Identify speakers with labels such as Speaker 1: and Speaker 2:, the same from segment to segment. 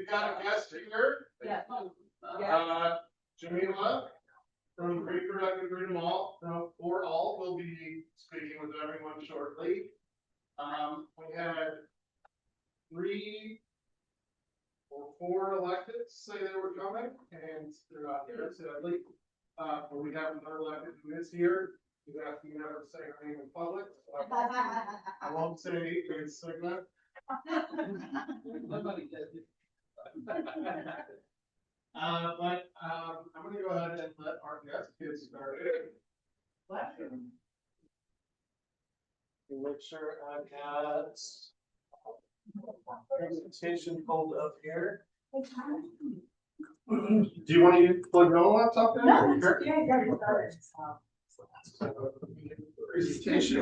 Speaker 1: we've got a guest here.
Speaker 2: Yeah.
Speaker 1: Jamila from Reproductive Freedom All, for all, will be speaking with everyone shortly. We had 3 or 4 electeds say they were coming, and they're not here, sadly. But we have another elected who is here. He's asking me never to say her name in public. So I won't say his segment. But I'm going to go ahead and let our guest get started. Make sure I've got presentation pulled up here. Do you want to plug your own laptop in?
Speaker 2: No, yeah,
Speaker 1: Presentation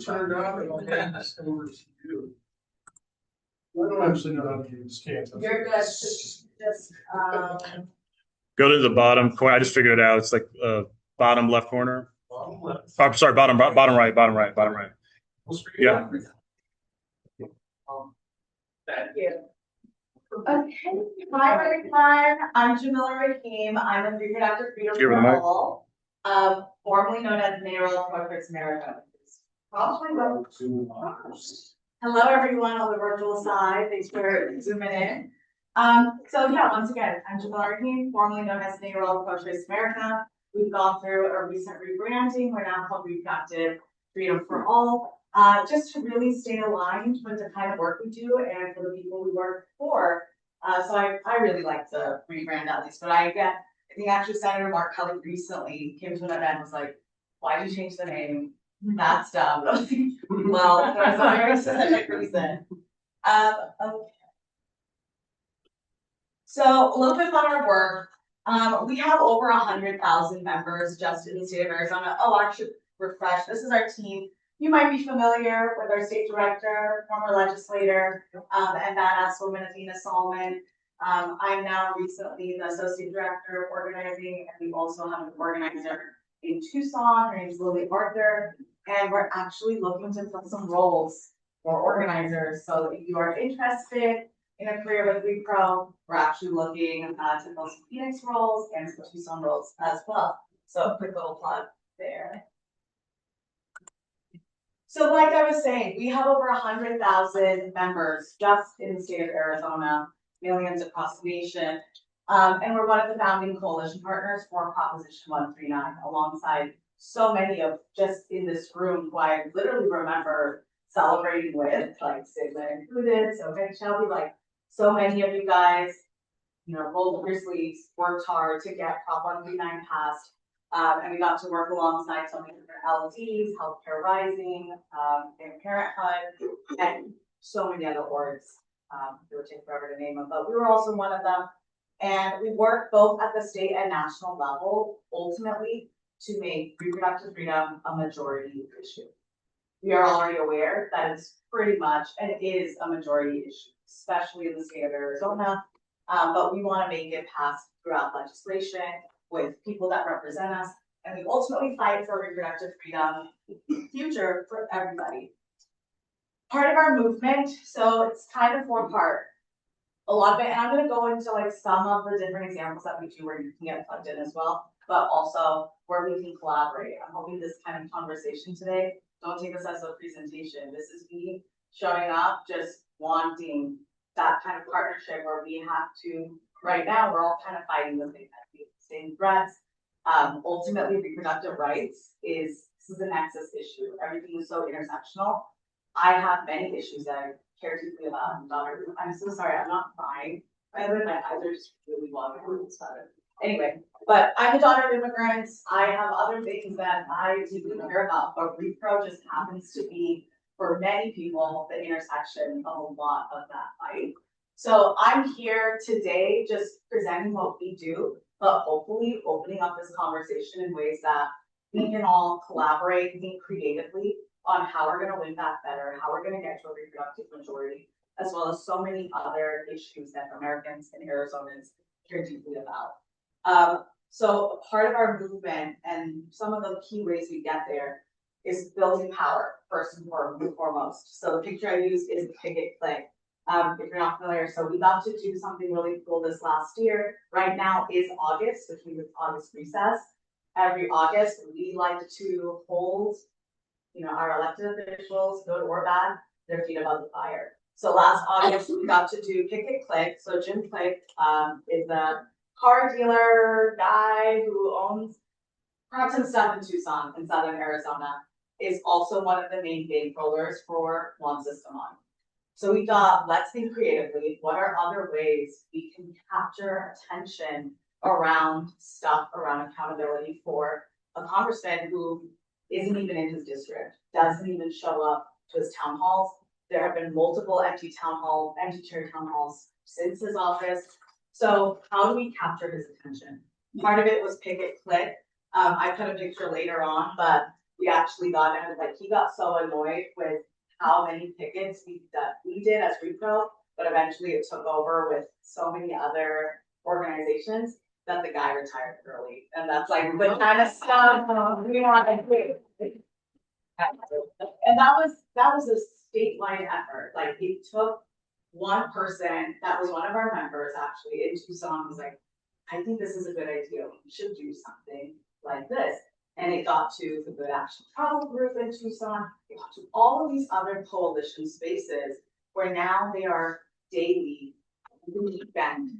Speaker 1: turned on, and I'll hand this over to you. I don't actually know how to use Canvas.
Speaker 2: You're good. Just
Speaker 3: Go to the bottom corner. I just figured it out. It's like bottom left corner.
Speaker 1: Bottom left.
Speaker 3: Oh, sorry, bottom right. Yeah.
Speaker 2: thank you. Okay, hi everyone. I'm Jamila Rahim. I'm a reproductive freedom
Speaker 3: Give her the
Speaker 2: for
Speaker 3: mic.
Speaker 2: all, formerly known as NARAL Progress America. Probably hello everyone on the virtual side. Thanks for zooming in. So yeah, once again, I'm Jamila Rahim, formerly known as NARAL Progress America. We've gone through a recent rebranding. We're now called Reproductive Freedom for All. Just to really stay aligned with the kind of work we do and for the people we work for. So I really like to rebrand at least, but I think actually Senator Mark Kelly recently came to an event and was like, why did you change the name? That's dumb. Well, there's a very specific reason. Okay. So a little bit about our work. We have over 100,000 members just in the state of Arizona. Oh, I should refresh. This is our team. You might be familiar with our state director, former legislator, and badass woman Athena Solomon. I'm now recently the associate director of organizing, and we also have an organizer in Tucson. Her name is Lily Arthur, and we're actually looking to fill some roles for organizers. So if you are interested in a career with Repro, we're actually looking to fill some Phoenix roles and some Tucson roles as well. So a quick little plug there. So like I was saying, we have over 100,000 members just in the state of Arizona, millions across the nation. And we're one of the founding coalition partners for Proposition 139, alongside so many of just in this room who I literally remember celebrating with, like Sigma included, so Vic Shelby, like so many of you guys, rolled up your sleeves, worked hard to get Prop 139 passed. And we got to work alongside so many different LDs, Healthcare Rising, Planned Parenthood, and so many other orgs. It would take forever to name them, but we were also one of them. And we work both at the state and national level, ultimately, to make reproductive freedom a majority issue. We are already aware that it's pretty much, and it is a majority issue, especially in the state of Arizona. But we want to make it pass throughout legislation with people that represent us, and we ultimately fight for reproductive freedom future for everybody. Part of our movement, so it's kind of 4-part. A lot of it, and I'm going to go into like some of the different examples that we do where you can get plugged in as well, but also where we can collaborate. I'm hoping this kind of conversation today, don't take this as a presentation. This is me showing up, just wanting that kind of partnership where we have to, right now, we're all kind of fighting the same threats. Ultimately, reproductive rights this is a nexus issue. Everything is so intersectional. I have many issues that I care deeply about. I'm so sorry, I'm not crying. By the way, my eyes are just really watering. Anyway, but I'm a daughter of immigrants. I have other things that I deeply care about, but Repro just happens to be, for many people, the intersection of a lot of that fight. So I'm here today just presenting what we do, but hopefully opening up this conversation in ways that we can all collaborate and think creatively on how we're going to win that better, how we're going to get to a reproductive majority, as well as so many other issues that Americans and Arizonans care deeply about. So part of our movement and some of the key ways we get there is building power first and foremost. So the picture I use is picket play. if you're not familiar, so we got to do something really cool this last year. Right now is August, which means it's August recess. Every August, we like to hold, our elected officials, good or bad, their feet above the fire. So last August, we got to do Pick and Click. So Jim Click, is a car dealer guy who owns perhaps some stuff in Tucson in southern Arizona, is also one of the main bankrollers for One System On. So we thought, let's think creatively, what are other ways we can capture attention around stuff around accountability for a congressman who isn't even in his district, doesn't even show up to his town halls. There have been multiple empty chair town halls since his office. So how do we capture his attention? Part of it was Pick and Click. I put a picture later on, but we actually got him, he got so annoyed with how many pickets we did as Repro, but eventually it took over with so many other organizations that the guy retired early. And that's like the kind of stuff we want to do. And that was a statewide effort. Like it took one person that was one of our members actually in Tucson was like, I think this is a good idea. We should do something like this. And it got to the Good Action Travel Group in Tucson. It got to all of these other coalition spaces where now they are daily, weekend,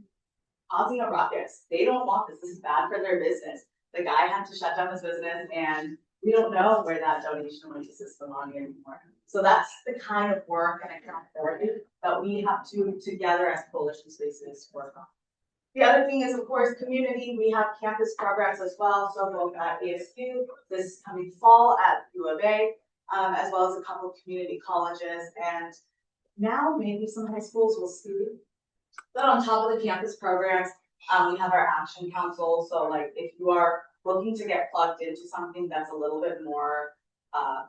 Speaker 2: causing a ruckus. They don't want this. This is bad for their business. The guy had to shut down his business, and we don't know where that donation went to System On anymore. So that's the kind of work and accountability that we have to together as coalition spaces work on. The other thing is, of course, community. We have campus programs as well. So both at ASU, this coming fall at U of A, as well as a couple of community colleges. And now maybe some high schools will see. But on top of the campus programs, we have our action council. So like if you are looking to get plugged into something that's a little bit more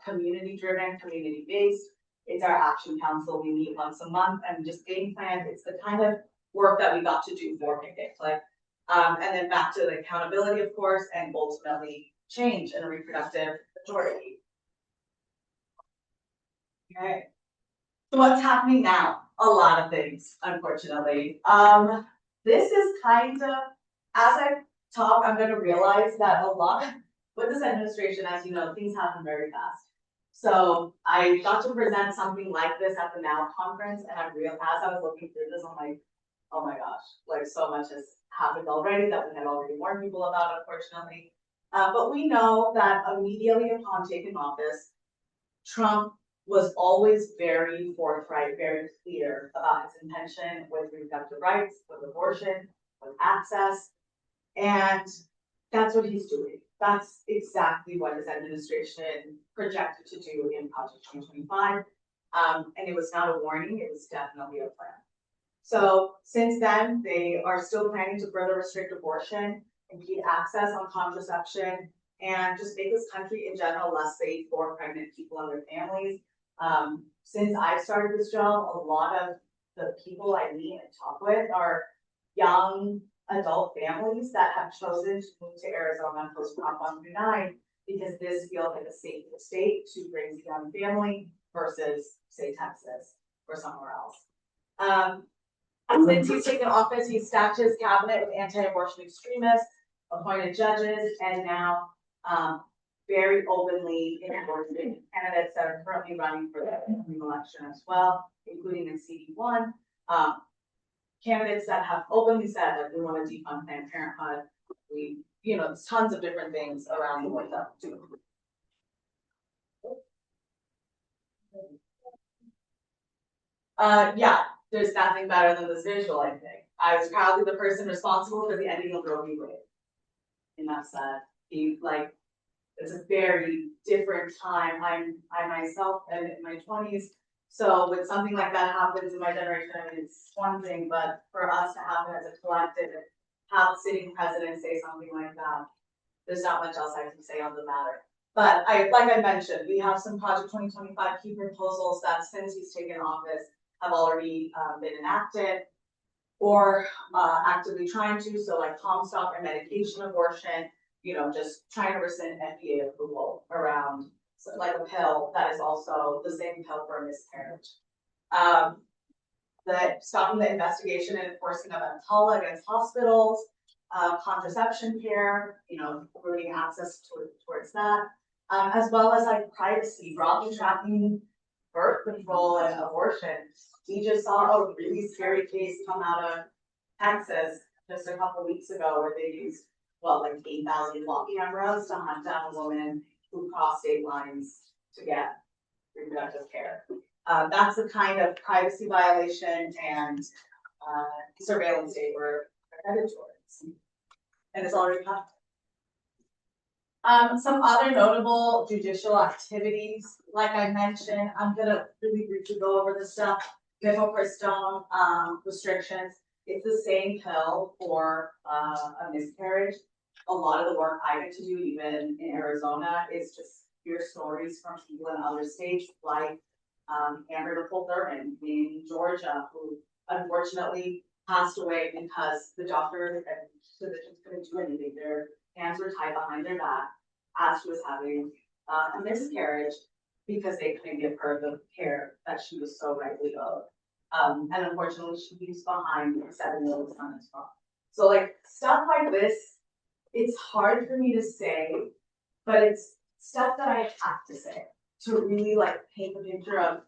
Speaker 2: community driven, community based, it's our action council. We meet once a month and just game plan. It's the kind of work that we got to do for Pick and Click. And then back to the accountability, of course, and ultimately change in a reproductive majority. Okay. So what's happening now? A lot of things, unfortunately. This is kind of, as I talk, I'm going to realize that a lot with this administration, as you know, things happen very fast. So I got to present something like this at the NOW conference, and I realized as I was looking through this, I'm like, oh my gosh, like so much has happened already that we had already warned people about, unfortunately. But we know that immediately upon taking office, Trump was always very forthright, very clear about his intention with reproductive rights, with abortion, with access. And that's what he's doing. That's exactly what his administration projected to do in Project 2025. And it was not a warning, it was definitely a plan. So since then, they are still planning to further restrict abortion, impede access on contraception, and just make this country in general less safe for pregnant people and their families. Since I started this job, a lot of the people I meet and talk with are young adult families that have chosen to move to Arizona post Prop 139 because this feels like a safer state to raise a young family versus, say, Texas or somewhere else. Since he's taken office, he's stacked his cabinet with anti-abortion extremists, appointed judges, and now very openly endorsing candidates that are currently running for the upcoming election as well, including in CD1. Candidates that have openly said that we want to defund Planned Parenthood. There's tons of different things around the world that do. Yeah, there's nothing better than this visual, I think. I was proudly the person responsible for the ending of Roe v. Wade. And that's it's a very different time. I myself am in my 20s. So when something like that happens in my generation, it's one thing, but for us to happen as a collective, have the sitting president say something like that, there's not much else I can say on the matter. But like I mentioned, we have some Project 2025 key proposals that since he's taken office have already been enacted or actively trying to, so like Comstock and medication abortion, just trying to rescind FDA approval around like a pill that is also the same pill for miscarriage. stopping the investigation and enforcing of EMTALA against hospitals, contraception care, improving access towards that, as well as like privacy, broadly tracking birth control and abortion. We just saw a really scary case come out of Texas just a couple weeks ago where they used, like 8,000 block cameras to hunt down a woman who crossed state lines to get reproductive care. That's the kind of privacy violation and surveillance state we're headed towards. And it's already happened. Some other notable judicial activities, like I mentioned, I'm gonna really briefly go over this stuff. Mifepristone restrictions. It's the same pill for a miscarriage. A lot of the work I get to do, even in Arizona, is just hear stories from people in other states, like Amber Nicole Thurman in Georgia, who unfortunately passed away because the doctor and physicians couldn't do anything. Their hands were tied behind their back as she was having a miscarriage because they couldn't give her the care that she was so rightly owed. And unfortunately, she leaves behind a 7-year-old son as well. So like stuff like this, it's hard for me to say, but it's stuff that I have to say to really like paint the picture of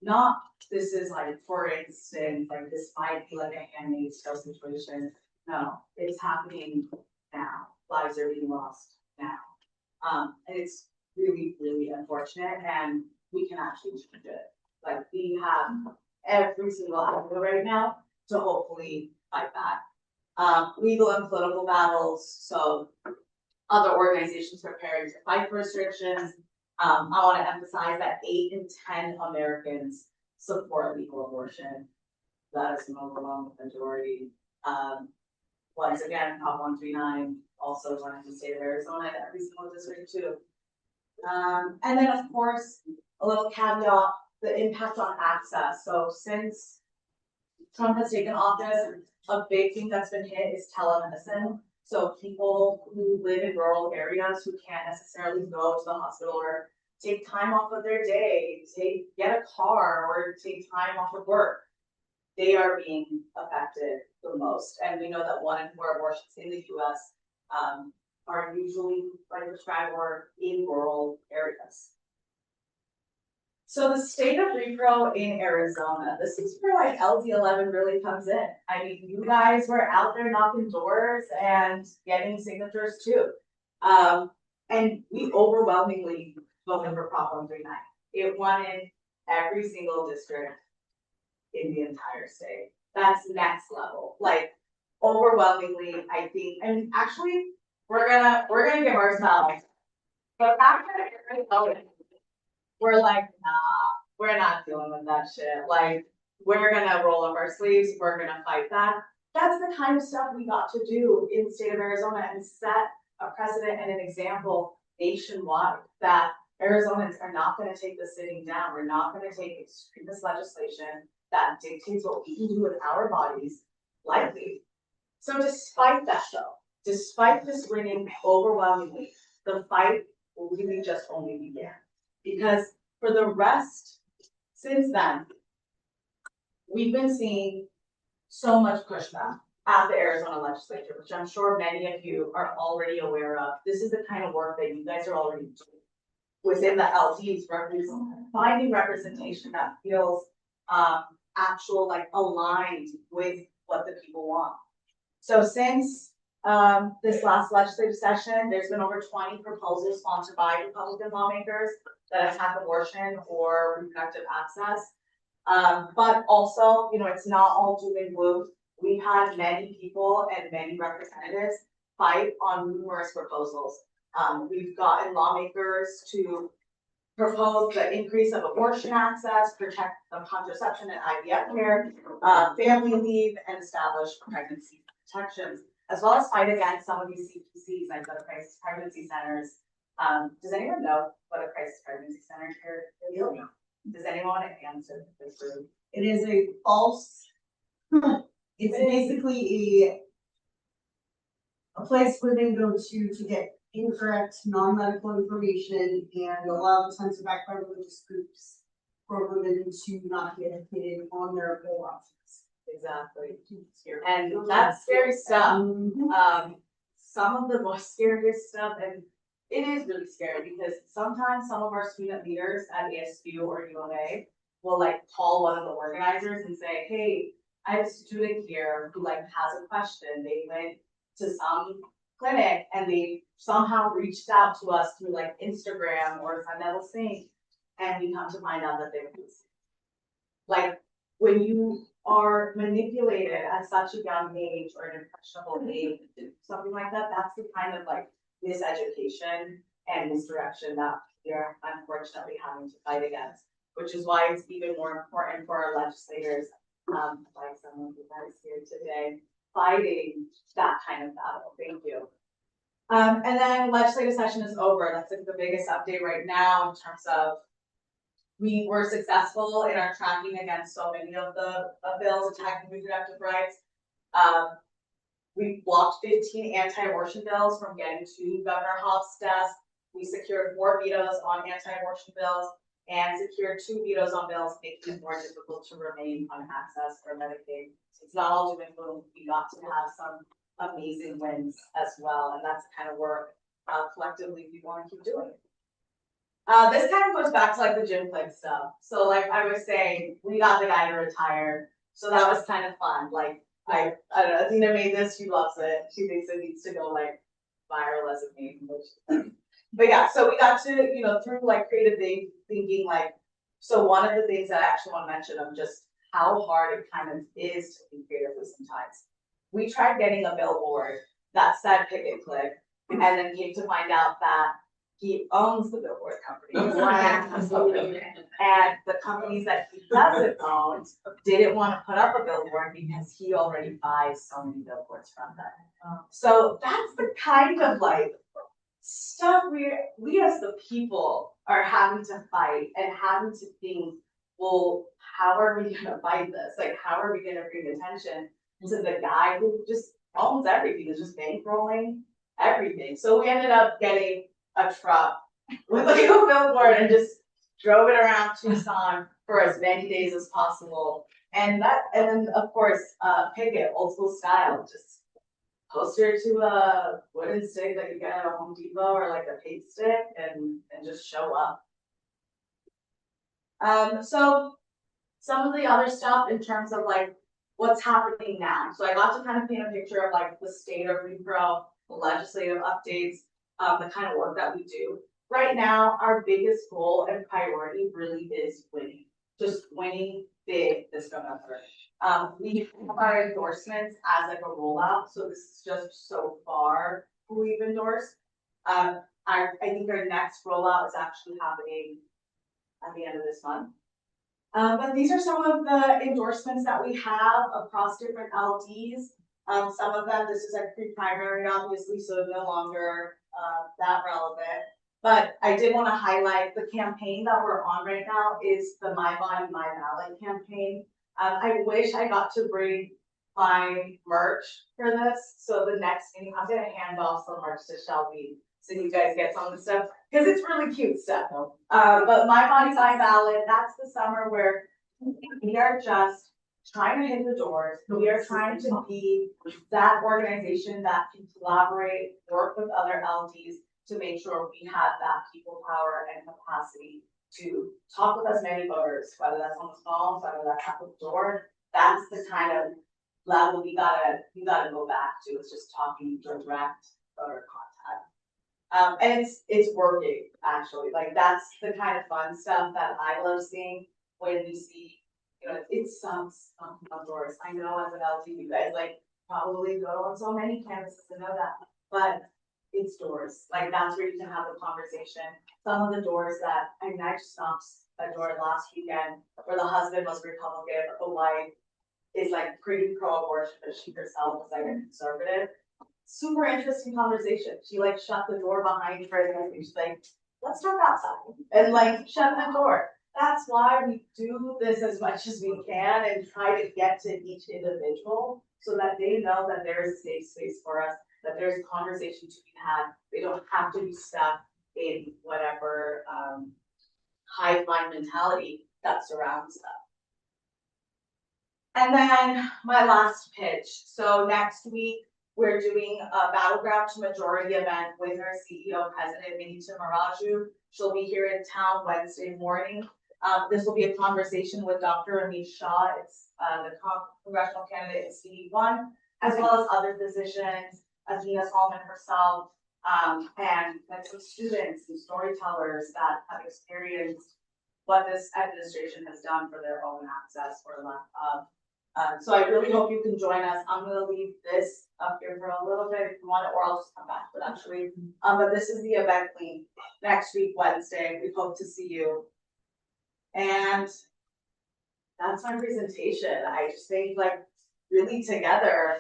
Speaker 2: not this is like, for instance, like this might be like a Handmaid's Tale situation. No, it's happening now. Lives are being lost now. And it's really, really unfortunate, and we can actually change it. Like we have every single avenue right now to hopefully fight that. Legal and political battles, so other organizations preparing to fight for restrictions. I want to emphasize that 8 in 10 Americans support legal abortion. That is an overwhelming majority. Once again, Prop 139 also runs in the state of Arizona and every single district too. And then of course, a little caveat, the impact on access. So since Trump has taken office, a big thing that's been hit is telemedicine. So people who live in rural areas who can't necessarily go to the hospital or take time off of their day, get a car or take time off of work, they are being affected the most. And we know that 1 in 4 abortions in the US are usually prescribed or in rural areas. So the state of repro in Arizona, this is where like LD11 really comes in. I mean, you guys were out there knocking doors and getting signatures too. And we overwhelmingly voted for Prop 139. It won in every single district in the entire state. That's next level. Like overwhelmingly, I think, and actually we're gonna give ourselves the fact that it's voting. We're like, nah, we're not dealing with that shit. Like, we're gonna roll up our sleeves, we're gonna fight that. That's the kind of stuff we got to do in the state of Arizona and set a precedent and an example nationwide that Arizonans are not gonna take this sitting down. We're not gonna take extremist legislation that dictates what we can do with our bodies lightly. So despite that though, despite this winning overwhelmingly, the fight will really just only begin. Because for the rest, since then, we've been seeing so much pushback at the Arizona legislature, which I'm sure many of you are already aware of. This is the kind of work that you guys are already doing within the LDs, finding representation that feels actual, like aligned with what the people want. So since this last legislative session, there's been over 20 proposals sponsored by Republican lawmakers that attack abortion or reproductive access. But also, it's not all doom and gloom. We've had many people and many representatives fight on numerous proposals. We've gotten lawmakers to propose the increase of abortion access, protect the contraception and IVF care, family leave, and establish pregnancy protections, as well as fight against some of these CPCs, like the crisis pregnancy centers. Does anyone know what a crisis pregnancy center is? No. Does anyone want to answer this group?
Speaker 4: It is a false, it's basically a place where they go to get incorrect non-medical information, and a lot of times they're backed by religious groups for women to not get hit on their pole options.
Speaker 2: Exactly. And that's scary stuff. Some of the most scariest stuff, and it is really scary because sometimes some of our student leaders at ASU or UMA will like call one of the organizers and say, hey, I have a student here who like has a question. They went to some clinic and they somehow reached out to us through like Instagram or Sunday Sync, and we come to find out that they were losing. Like when you are manipulated at such a young age or an impressionable age, something like that, that's the kind of like miseducation and misdirection that we are unfortunately having to fight against, which is why it's even more important for our legislators, like some of you guys here today, fighting that kind of battle. Thank you. And then legislative session is over. That's like the biggest update right now in terms of we were successful in our tracking against so many of the bills attacking reproductive rights. We blocked 15 anti-abortion bills from getting to Governor Hobbs' desk. We secured 4 vetoes on anti-abortion bills and secured 2 vetoes on bills making it more difficult to remain on access for Medicaid. It's not all doom and gloom. We got to have some amazing wins as well, and that's the kind of work collectively we want to keep doing. This kind of goes back to like the gym click stuff. So like I was saying, we got the guy to retire, so that was kind of fun. Like I don't know, Athena made this, she loves it. She thinks it needs to go like viral as a meme, but yeah, so we got to, you know, through like creative thinking, like, so one of the things that I actually want to mention of just how hard it kind of is to be creative sometimes. We tried getting a billboard that said pick and click, and then came to find out that he owns the billboard company. And the companies that he doesn't own didn't want to put up a billboard because he already buys so many billboards from them. So that's the kind of like stuff we as the people are having to fight and having to think, well, how are we gonna fight this? Like, how are we gonna bring attention to the guy who just owns everything, is just bankrolling everything? So we ended up getting a truck with like a billboard and just drove it around Tucson for as many days as possible. And then of course, Picket, old school style, just poster to a wooden stick that you get at a Home Depot or like a paint stick and just show up. So some of the other stuff in terms of like what's happening now. So I got to kind of paint a picture of like the state of repro, the legislative updates, the kind of work that we do. Right now, our biggest goal and priority really is winning, just winning big this November. We have our endorsements as like a rollout, so this is just so far who we've endorsed. I think our next rollout is actually happening at the end of this month. But these are some of the endorsements that we have across different LDs. Some of them, this is a pre-primary, obviously, so no longer that relevant. But I did want to highlight the campaign that we're on right now is the My Body, My Ballot campaign. I wish I got to bring my merch for this. So the next meeting, I'm going to hand off some merch to Shelby so you guys get some of the stuff because it's really cute stuff. But My Body, My Ballot, that's the summer where we are just trying to hit the doors. We are trying to be that organization that can collaborate, work with other LDs to make sure we have that people power and capacity to talk with as many voters, whether that's on the phone, whether that's at the door. That's the kind of level we gotta go back to. It's just talking direct voter contact. And it's working actually. Like that's the kind of fun stuff that I love seeing when we see, you know, it sucks knocking on doors. I know as an LT, you guys like probably go on so many campuses to know that, but it's doors. Like that's where you can have the conversation. Some of the doors that, I mean, I just knocked a door last weekend where the husband was Republican, but the wife is like pretty pro-abortion, but she herself was like a conservative. Super interesting conversation. She like shut the door behind her and she's like, let's talk outside and like shut the door. That's why we do this as much as we can and try to get to each individual so that they know that there is a safe space for us, that there's a conversation to be had. They don't have to be stuck in whatever hive mind mentality that surrounds them. And then my last pitch, so next week, we're doing a Battleground to Majority event with our CEO, President Vinita Maraju. She'll be here in town Wednesday morning. This will be a conversation with Dr. Amish Shah, it's the congressional candidate in CD1, as well as other physicians, Azina Solomon herself, and some students and storytellers that have experienced what this administration has done for their own access or lack of. So I really hope you can join us. I'm gonna leave this up here for a little bit if you want it, or I'll just come back to it actually. But this is the event link next week, Wednesday. We hope to see you. And that's my presentation. I just think like really together,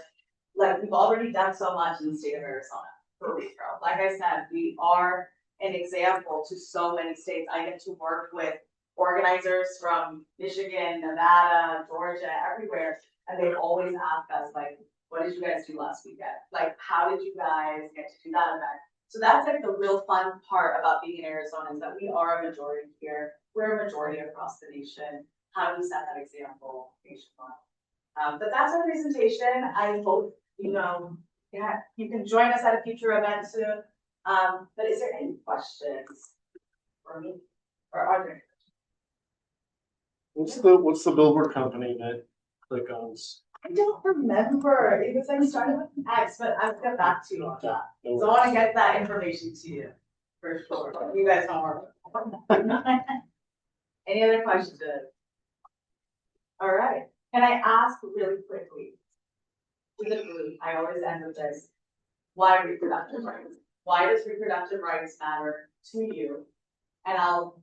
Speaker 2: like we've already done so much in the state of Arizona for Repro. Like I said, we are an example to so many states. I get to work with organizers from Michigan, Nevada, Georgia, everywhere, and they always ask us like, what did you guys do last weekend? Like, how did you guys get to do that event? So that's like the real fun part about being in Arizona is that we are a majority here. We're a majority across the nation. How do we set that example nationwide? But that's our presentation. I hope, yeah, you can join us at a future event soon. But is there any questions for me? Or are there?
Speaker 1: What's the billboard company that Click owns?
Speaker 2: I don't remember. It was like started with an X, but I'll get back to you on that. So I want to get that information to you for sure. You guys don't worry. Any other questions? All right. Can I ask really quickly to the group? I always end with this. Why reproductive rights? Why does reproductive rights matter to you? And I'll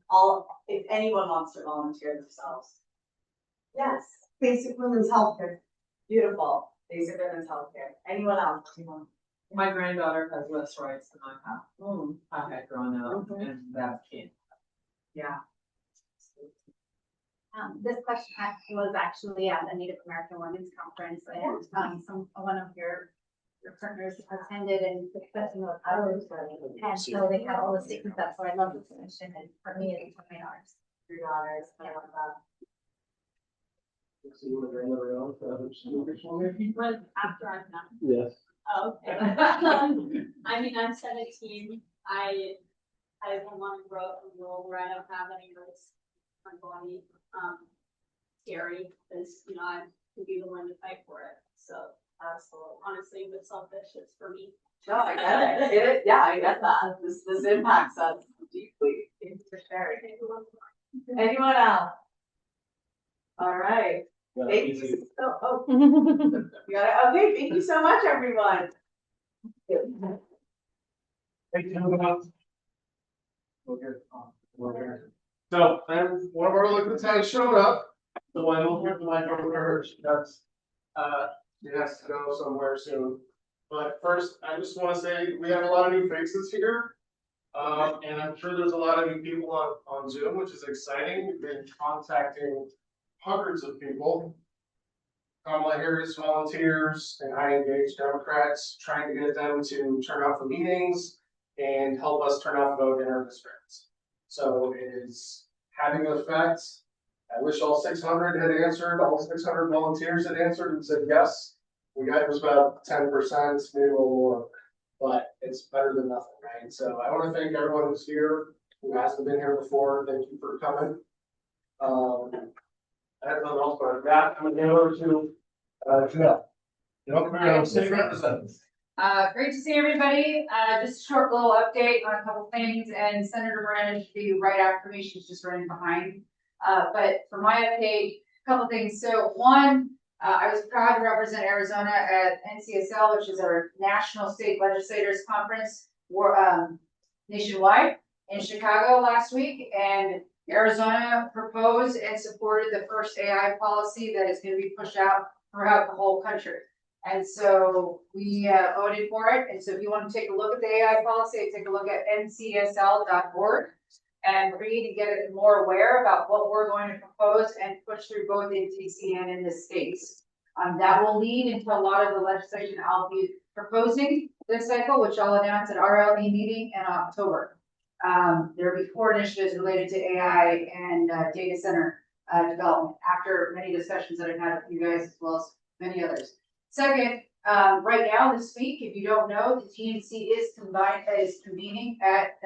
Speaker 2: if anyone wants to volunteer themselves. Yes.
Speaker 4: Basic women's health care.
Speaker 2: Beautiful. Basic women's healthcare. Anyone else?
Speaker 5: My granddaughter has less rights than I have. I had growing up,
Speaker 2: Mhm.
Speaker 5: and that can't.
Speaker 2: Yeah.
Speaker 6: This question was actually at the Native American Women's Conference, and one of your partners attended and discussing with others. And so they had all the statements up, so I love this mission, and for me, it's one of my daughters.
Speaker 2: Your daughters. I love that.
Speaker 6: After I'm done.
Speaker 1: Yes.
Speaker 6: Oh, okay. I mean, I'm 17. I want to grow up in a world where I don't have any rights on my body. Scary, because I could be the one to fight for it. So absolutely, honestly, but selfish, it's for me.
Speaker 2: No, I get it. Yeah, I get that. This impacts us deeply. Thanks for sharing. Anyone else? All right. Thank you. Oh. You got it. Okay, thank you so much, everyone.
Speaker 1: Thank you. So, and one of our local towns showed up, so I will give the mic over to her, she has to go somewhere soon. But first, I just wanna say, we have a lot of new faces here. And I'm sure there's a lot of new people on Zoom, which is exciting, we've been contacting hundreds of people. Kamala Harris volunteers and high engaged Democrats, trying to get them to turn out for meetings and help us turn out the vote in our districts. So it is having an effect. I wish all 600 had answered, all 600 volunteers had answered and said yes. We got, it was about 10%, maybe a little more, but it's better than nothing, right? So I want to thank everyone who's here, who hasn't been here before. Thank you for coming. I have nothing else, but that, I'm gonna hand over to Janelle. Janelle, State Representative.
Speaker 7: Great to see everybody. Just a short little update on a couple things, and Senator Miranda should be right after me. She's just running behind. But for my update, a couple things. So one, I was proud to represent Arizona at NCSL, which is our National State Legislators Conference, nationwide in Chicago last week. And Arizona proposed and supported the first AI policy that is going to be pushed out throughout the whole country. And so we voted for it. And so if you want to take a look at the AI policy, take a look at ncsl.org and read and get more aware about what we're going to propose and push through both in DC and in the states. That will lead into a lot of the legislation I'll be proposing this cycle, which I'll announce at our LE meeting in October. There will be 4 initiatives related to AI and data center development after many discussions that I've had with you guys as well as many others. Second, right now this week, if you don't know, the GNC is convening at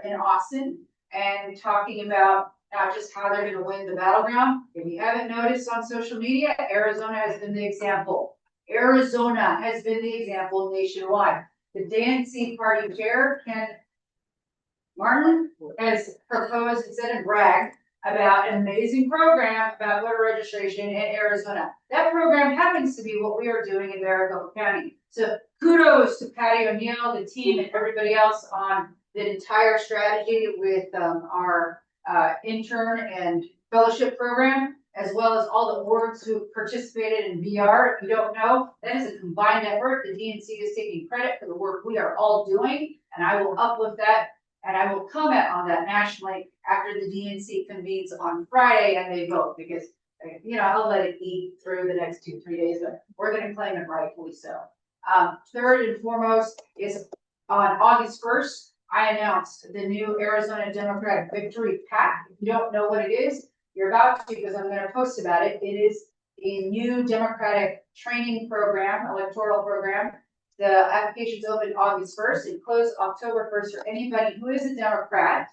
Speaker 7: in Austin and talking about not just how they're gonna win the battleground. If you haven't noticed on social media, Arizona has been the example. Arizona has been the example nationwide. The DNC party chair, Ken Martin, has proposed, instead of brag, about an amazing program about voter registration in Arizona. That program happens to be what we are doing in Maricopa County. So kudos to Patty O'Neill, the team, and everybody else on the entire strategy with our intern and fellowship program, as well as all the orgs who participated in VR. If you don't know, that is a combined effort. The DNC is taking credit for the work we are all doing, and I will uplift that and I will comment on that nationally after the DNC convenes on Friday and they vote, because, you know, I'll let it eat through the next 2-3 days, but we're gonna claim it rightfully so. Third and foremost is on August 1st, I announced the new Arizona Democratic Victory PAC. If you don't know what it is, you're about to, because I'm gonna post about it. It is a new Democratic training program, electoral program. The application's open August 1st and closed October 1st for anybody who is a Democrat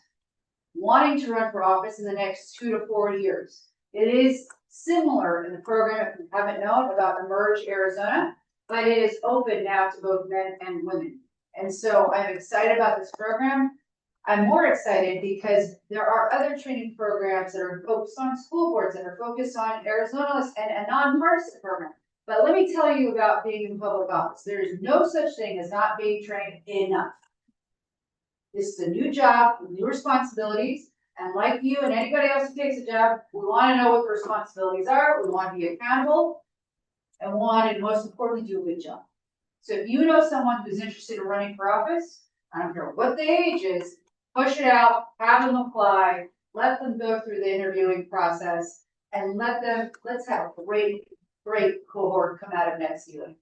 Speaker 7: wanting to run for office in the next 2 to 4 years. It is similar in the program, if you haven't known, about Emerge Arizona, but it is open now to both men and women. And so I'm excited about this program. I'm more excited because there are other training programs that are focused on school boards, that are focused on Arizona and a nonpartisan program. But let me tell you about being in public office. There is no such thing as not being trained enough. This is a new job, with new responsibilities, and like you and anybody else who takes a job, we want to know what the responsibilities are, we want to be accountable, and we want to, most importantly, do a good job. So if you know someone who's interested in running for office, I don't care what the age is, push it out, have them apply, let them go through the interviewing process, and let's have a great cohort come out of next year.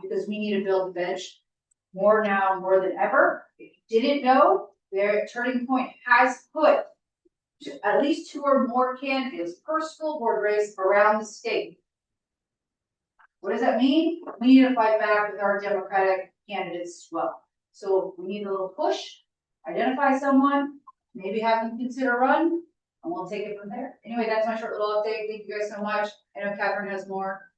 Speaker 7: Because we need to build the bench more now, more than ever. If you didn't know, their Turning Point has put at least 2 or more candidates per school board race around the state. What does that mean? We need to fight back with our Democratic candidates as well. So we need a little push, identify someone, maybe have them consider run, and we'll take it from there. Anyway, that's my short little update. Thank you guys so much. I know Catherine has more.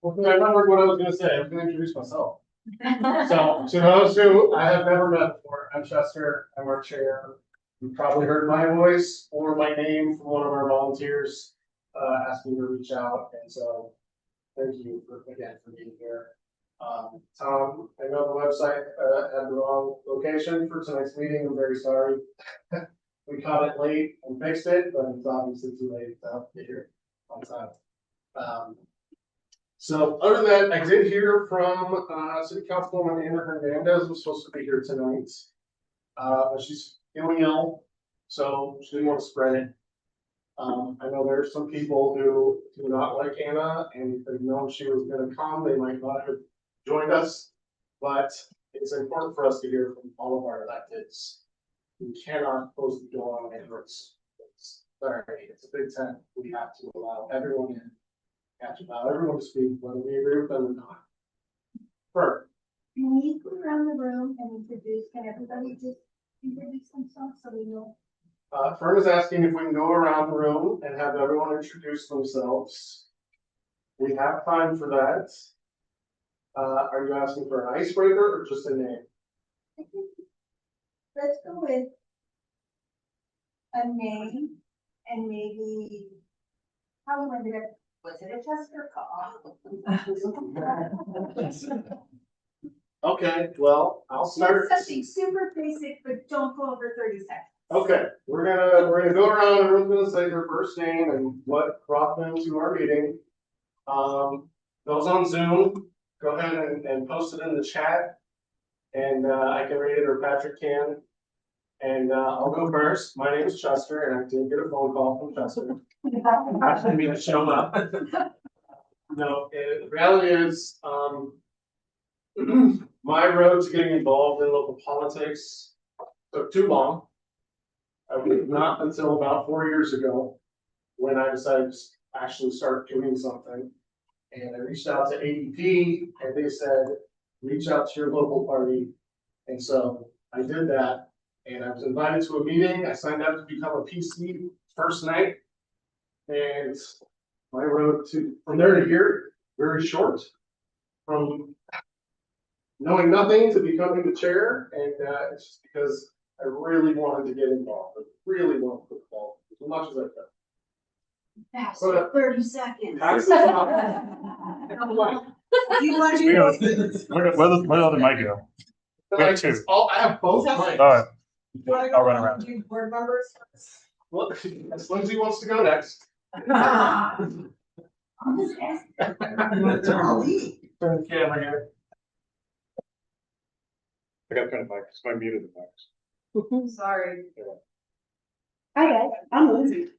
Speaker 1: Well, I remembered what I was gonna say. I was gonna introduce myself. So, to those who I have never met before, I'm Chester. I'm our chair. You probably heard my voice or my name from one of our volunteers, asking me to reach out. And so, thank you again for being here. Tom, I know the website, had the wrong location for tonight's meeting. I'm very sorry. We caught it late and fixed it, but it's obviously too late to get here on time. So other than that, I did hear from City Councilwoman Ana Hernandez was supposed to be here tonight. But she's feeling ill, so she didn't want to spread it. I know there's some people who do not like Ana, and if they'd known she was gonna come, they might not have joined us. But it's important for us to hear from all of our electeds. We cannot close the door on Edwards. Sorry, it's a big tent. We have to allow everyone in. Have to allow everyone to speak, whether we agree with them or not. First,
Speaker 4: Can we go around the room and can everybody just introduce themselves so we know?
Speaker 1: Fern is asking if we can go around the room and have everyone introduce themselves. We have time for that. Are you asking for an icebreaker or just a name?
Speaker 4: Let's go with a name and maybe, how we ended up, was it a Chester call?
Speaker 1: Okay, well, I'll start.
Speaker 4: Something super basic, but don't go over 30 seconds.
Speaker 1: Okay, we're gonna go around, everyone's gonna say their first name and what brought them to our meeting. Those on Zoom, go ahead and post it in the chat. And I can read it or Patrick can. And I'll go first. My name is Chester and I did get a phone call from Chester. Asking me to show up. No, the reality is, my road to getting involved in local politics took too long. Not until about 4 years ago, when I decided to actually start doing something. And I reached out to ADP and they said, reach out to your local party. And so I did that and I was invited to a meeting. I signed up to become a PC first night. And my road from there to here, very short. From knowing nothing to becoming the chair. And it's just because I really wanted to get involved. I really wanted to get involved as much as I could.
Speaker 4: Fast,
Speaker 1: But-
Speaker 4: 30 seconds.
Speaker 1: Pass it off.
Speaker 4: You want
Speaker 3: We got-
Speaker 4: to?
Speaker 3: Where the other mic go? We have two.
Speaker 1: I have both mics.
Speaker 3: All right,
Speaker 2: wanna
Speaker 3: I'll run around.
Speaker 2: Do board members first?
Speaker 1: Well, as Lindsay wants to go next.
Speaker 4: I'm just asking. I'll leave.
Speaker 1: Turn the camera here.
Speaker 3: I got to turn the mic, so I muted the mics.
Speaker 7: Sorry.
Speaker 8: Hi guys, I'm Lindsay.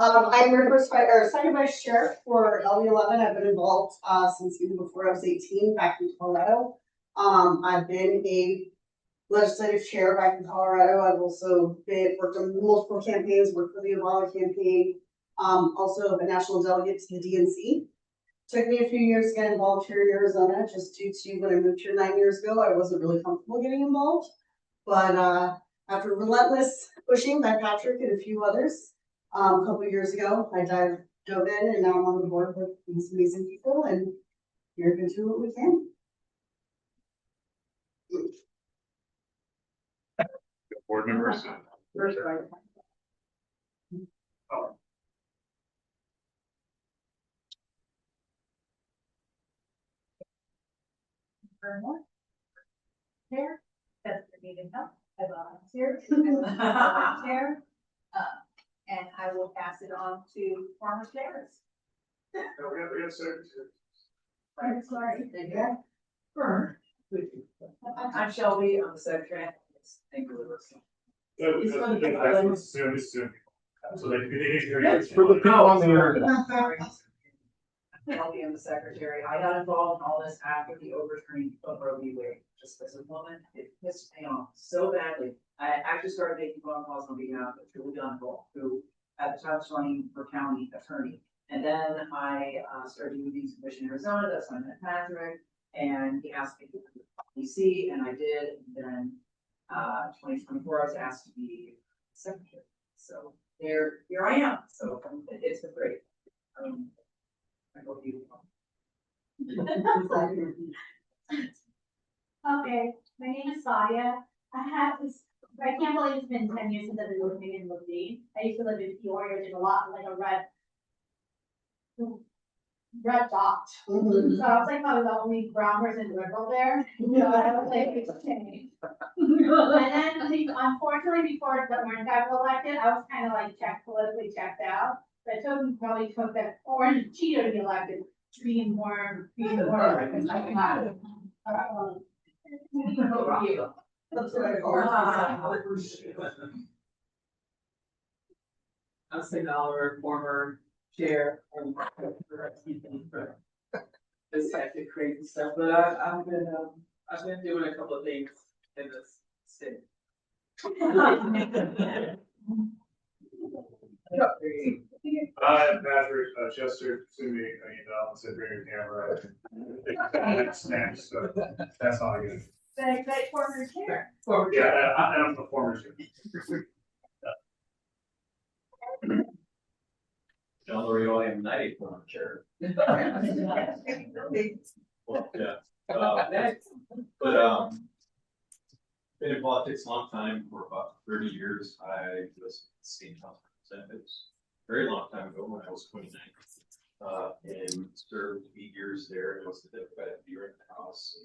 Speaker 8: I'm your second vice chair for LD11. I've been involved, since even before I was 18, back in Colorado. I've been a legislative chair back in Colorado. I've also worked on multiple campaigns, worked for the Obama campaign. Also a national delegate to the DNC. Took me a few years to get involved here in Arizona, just due to when I moved here 9 years ago, I wasn't really comfortable getting involved. But, after relentless pushing by Patrick and a few others, a couple of years ago, I dove in and now I'm on the board with these amazing people and we're gonna do what we can.
Speaker 3: Board members.
Speaker 4: Chair, that's the meeting now, I volunteer, chair. And I will pass it on to former chairs.
Speaker 1: We have secretary.
Speaker 4: I'm sorry.
Speaker 5: I'm Shelby, I'm the secretary. Thank you.
Speaker 3: Soon. So they hear you.
Speaker 1: For the people on the internet.
Speaker 5: Shelby, I'm the secretary. I got involved in all this after the overturning of Roe v. Wade. Just as a woman, it pissed me off so badly. I actually started making phone calls on behalf of Julie Dunville, who at the time was running for county attorney. And then I started doing things in Mission, Arizona. That's when I met Patrick. And he asked me to come to DC, and I did. And then 2024, I was asked to be secretary. So here I am. So it's been great. I hope you.
Speaker 6: Okay, my name is Sadia. I can't believe it's been 10 years since I've been living in Laveen. I used to live in Peoria, did a lot like a red dot. So I was like probably the only brown person liberal there. So I was like, it's changed. And then unfortunately, before the Orange got elected, I was kind of like politically checked out. But it probably took that Orange Cheeto to be elected, being more.
Speaker 5: I'm St. Oliver, former chair and this type of crazy stuff, but I've been doing a couple of things in this state.
Speaker 3: Patrick, Chester, send me an email and said bring your camera. Next, so that's all I get.
Speaker 6: But former chair.
Speaker 3: Yeah, I'm a former.
Speaker 9: John Lorio, I am 94 chair. Well, yeah. But been in politics a long time, for about 30 years. I was state house representative, very long time ago when I was 29. And served 8 years there. I was the Democratic leader in the House.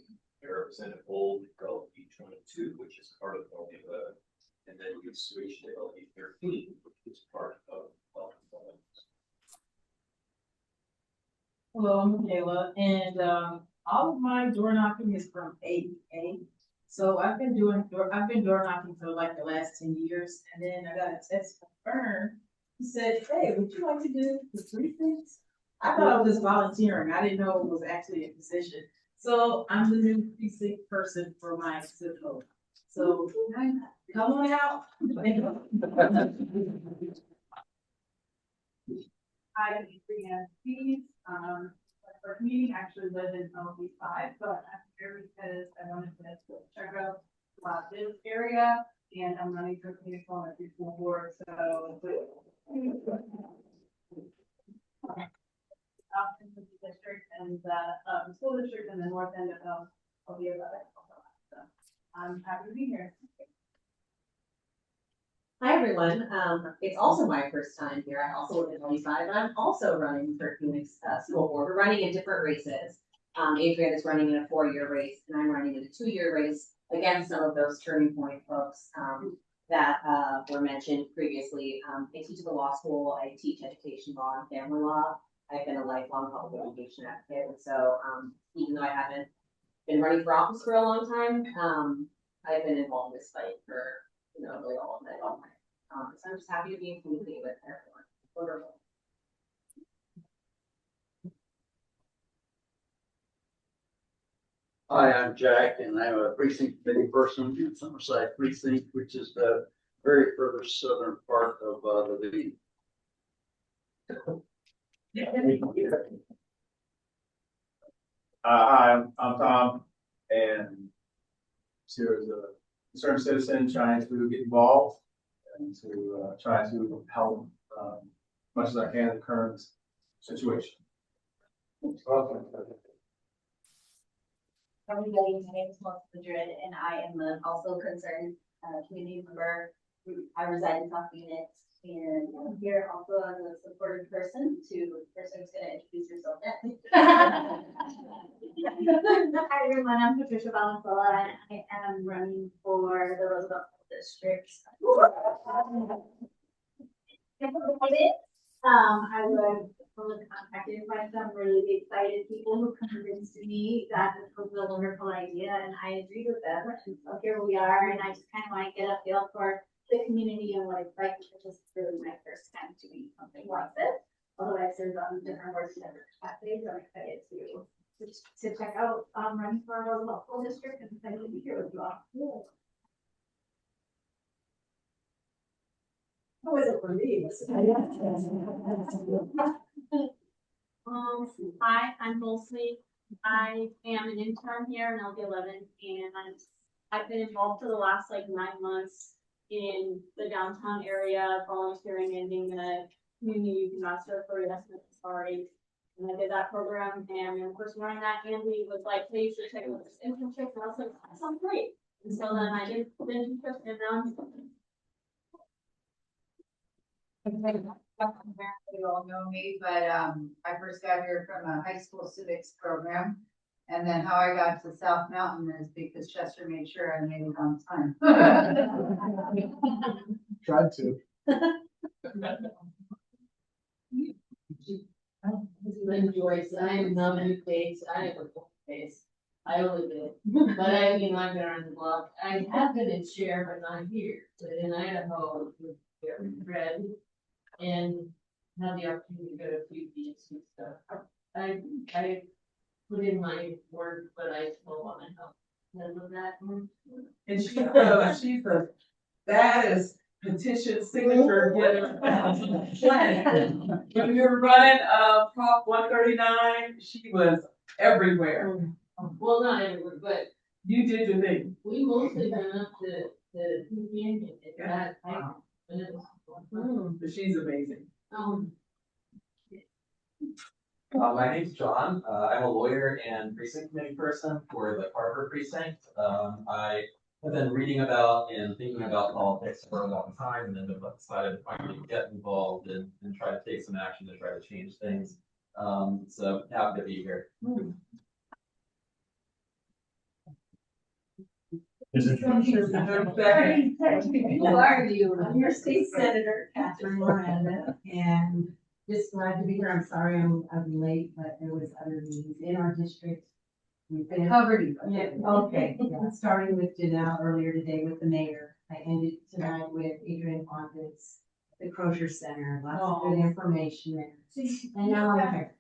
Speaker 9: I represented old LD 22, which is part of LD 11. And then we switched to LD 13, which is part of LD 11.
Speaker 5: Hello, I'm Michaela, and all of my door knocking is from AEA. So I've been door knocking for like the last 10 years, and then I got a text from Fern. He said, "Hey, would you like to do the precincts?" I thought I was just volunteering. I didn't know it was actually a position. So I'm the new precinct person for my zip code. So come on out.
Speaker 4: Hi, I'm Adrienne Keys. My first meeting actually lived in LD five, but I'm here because I wanted to check out this area, and I'm running for community elementary school board, so. Up into the district and the school district and the north end of the other. So I'm happy to be here.
Speaker 10: Hi, everyone. It's also my first time here. I also live in Leaside, and I'm also running for Phoenix School Board. We're running in different races. Adrian is running in a 4-year race, and I'm running in a 2-year race against some of those turning point folks that were mentioned previously. I teach at the law school. I teach education law and family law. I've been a lifelong public education advocate, and so even though I haven't been running for office for a long time, I've been involved in this fight for really all of my life. So I'm just happy to be in community with everyone. Wonderful.
Speaker 11: Hi, I'm Jack, and I'm a precinct committee person in Summerside Precinct, which is the very further southern part of the city.
Speaker 3: Hi, I'm Tom, and here as a concerned citizen trying to get involved and to try to help much as I can in the current situation.
Speaker 12: Everybody, my name is Melissa Madrid, and I am also concerned community member. I reside in South Phoenix, and I'm here also as a supportive person to the person who's going to introduce yourself next. Hi everyone, I'm Patricia Valenzuela, and I am running for the Roosevelt District. I was contacted by some really excited people who convinced me that this was a wonderful idea, and I agreed with them. And so here we are, and I just kind of want to get a feel for the community and what it's like, which is really my first time doing something like this. Although I've served on different boards and different capacities, I'm excited to check out running for a local district and excited to be here with you all.
Speaker 5: How is it for me?
Speaker 6: Hi, I'm Mostly. I am an intern here in LD11, and I've been involved for the last 9 months in the downtown area, volunteering and being a community youth ambassador for Investment Authority. And I did that program, and the person running that, Andy, was like, "Hey, you should take this internship," and I was like, "That sounds great." And so then I did the internship, and
Speaker 7: You all know me, but I first got here from a high school civics program. And then how I got to South Mountain is because Chester made sure I made it on time.
Speaker 3: Tried to.
Speaker 13: Joyce, I am not new face, I have a full face. I only did, but I've been around the block. I have been in chair, but not here, but in Idaho, with Fred. And had the opportunity to go to a few meetings and stuff. I put in my word, but I still want to help. None of that.
Speaker 5: And she's the baddest petition signature getter. When we were running Prop 139, she was everywhere.
Speaker 13: Well, not everywhere, but
Speaker 5: You did your thing.
Speaker 13: we mostly went up to Canyon at that time. And it was,
Speaker 5: But she's amazing.
Speaker 14: My name's John. I'm a lawyer and precinct committee person for the Carver precinct. I have been reading about and thinking about politics for a long time, and then decided to finally get involved and try to take some action to try to change things. So happy to be here.
Speaker 15: Who are you? I'm your state senator, Catherine Miranda, and just glad to be here. I'm sorry I'm late, but there was other meetings in our district. We've been covered. Yeah, okay, yeah, starting with Janelle earlier today with the mayor. I ended tonight with Adrian Fontes, the Crozier Center, lots of good information there. And now I'm here.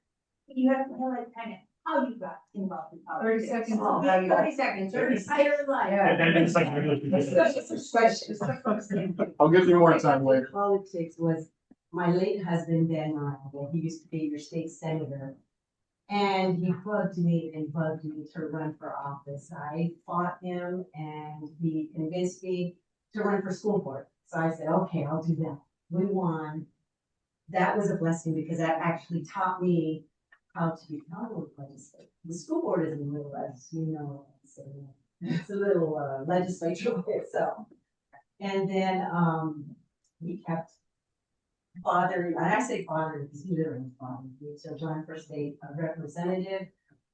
Speaker 4: You have to kind of
Speaker 12: How you got involved in politics?
Speaker 7: 30 seconds.
Speaker 12: Oh, 30 seconds, 30 seconds.
Speaker 3: I'll give you more time later.
Speaker 15: Politics was, my late husband, Ben Ryan, he used to be your state senator. And he bugged me to run for office. I fought him and he convinced me to run for school board. So I said, okay, I'll do that. We won. That was a blessing because that actually taught me how to become a legislator. The school board is a little, as you know, it's a little legislature by itself. And then he kept bothering, and I say bothering because he literally bothered me to run for state representative.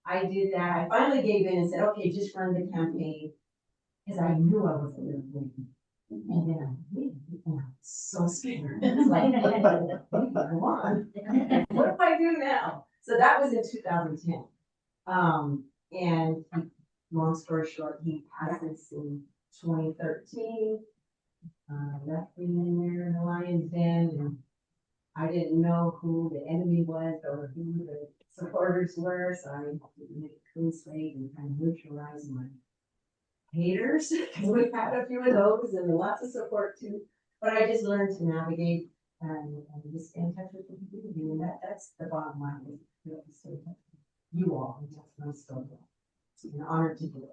Speaker 15: I did that. I finally gave in and said, okay, just run the campaign because I knew I wasn't going to win. And then I did, and I was so scared. It's like, come on, what do I do now? So that was in 2010. And long story short, he passed this in 2013. Left me in there in the lion's den, and I didn't know who the enemy was or who the supporters were, so I had to make a clean slate and kind of neutralize my haters, because we've had a few of those and lots of support too. But I just learned to navigate and just stay in touch with the community, and that's the bottom line. Is really stay in touch with you all, and that's what I'm still doing. It's an honor to do it.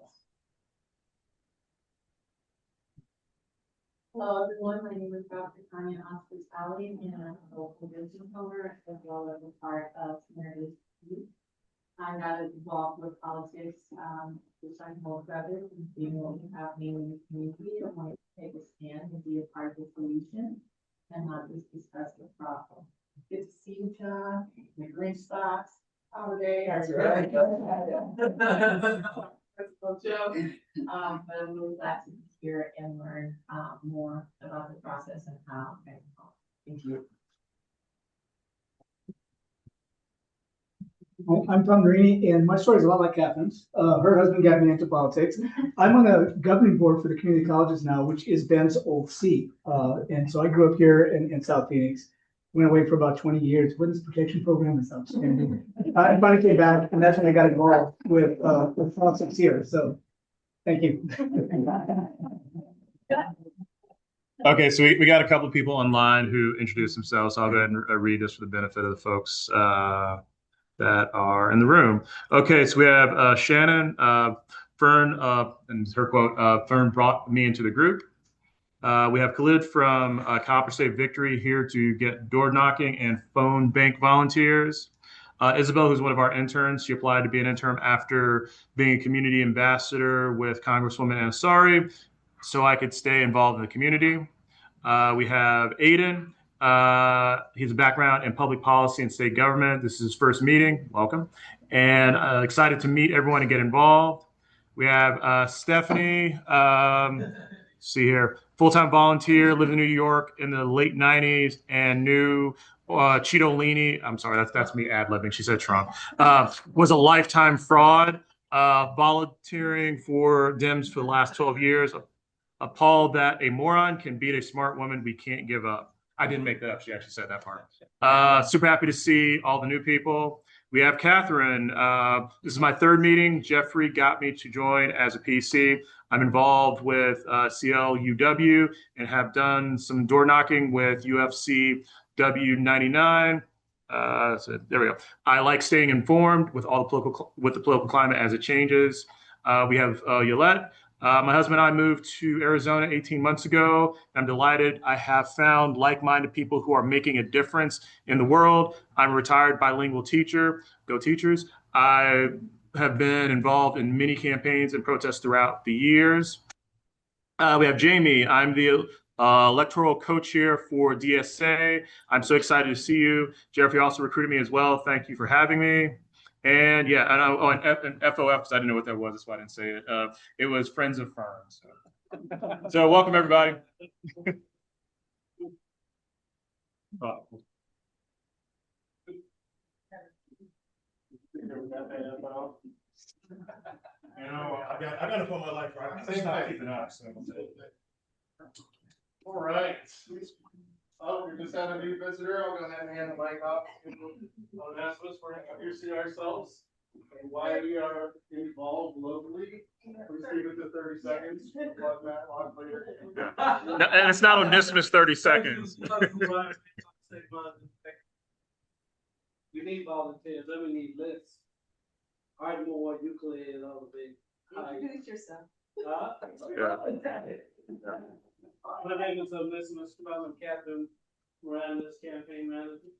Speaker 4: Hello, everyone. My name is Dr. Tanya Hospitality, and I'm a local business owner as well as a part of Community Youth. I got involved with politics, just like most others, and seeing what was happening in the community. I wanted to take a stand and be a part of the solution and not just discuss the problem. Good to see you, John. The Grinch stocks holiday. That's right. That's no joke. But I'm really glad to be here and learn more about the process and how it can help. Thank you.
Speaker 16: I'm Tom Marini, and my story is a lot like Catherine's. Her husband got me into politics. I'm on a governing board for the community colleges now, which is Ben's old seat. And so I grew up here in South Phoenix, went away for about 20 years. Witness protection program is outstanding. I finally came back, and that's when I got involved with politics here. So thank you.
Speaker 17: Okay, so we got a couple of people online who introduced themselves. So I'll go ahead and read this for the benefit of the folks that are in the room. Okay, so we have Shannon, Fern, and her quote, Fern brought me into the group. We have Khalid from Copper State Victory here to get door knocking and phone bank volunteers. Isabel, who's one of our interns, she applied to be an intern after being a community ambassador with Congresswoman Ansari, so I could stay involved in the community. We have Aiden. He has a background in public policy and state government. This is his first meeting. Welcome. And excited to meet everyone and get involved. We have Stephanie. See here. Full-time volunteer, lived in New York in the late 90s and knew Cheeto I'm sorry, that's me ad-libbing. She said Trump. Was a lifetime fraud, volunteering for Dems for the last 12 years. Appalled that a moron can beat a smart woman. We can't give up. I didn't make that up. She actually said that part. Super happy to see all the new people. We have Catherine. This is my third meeting. Jeffrey got me to join as a PC. I'm involved with CLUW and have done some door knocking with UFC W99. So there we go. I like staying informed with all the political climate as it changes. We have Yolette. My husband and I moved to Arizona 18 months ago. I'm delighted I have found like-minded people who are making a difference in the world. I'm a retired bilingual teacher. Go Teachers. I have been involved in many campaigns and protests throughout the years. We have Jamie. I'm the electoral co-chair for DSA. I'm so excited to see you. Jeffrey also recruited me as well. Thank you for having me. And yeah, and FOF, because I didn't know what that was, that's why I didn't say it. It was Friends of Ferns. So welcome, everybody. I gotta put my life right. Stop keeping up. So.
Speaker 1: All right. Oh, we just had a new visitor. I'll go ahead and hand the mic off to Onesimus for introducing ourselves. and why we are involved locally. Please keep it to 30 seconds. Plug that on later.
Speaker 17: No, and it's not Onesimus 30 seconds.
Speaker 18: We need volunteers, then we need lists. Ardmore, Euclid, and all the big.
Speaker 2: Introduce yourself.
Speaker 18: My name is Onesimus, I'm Captain Miranda's campaign manager.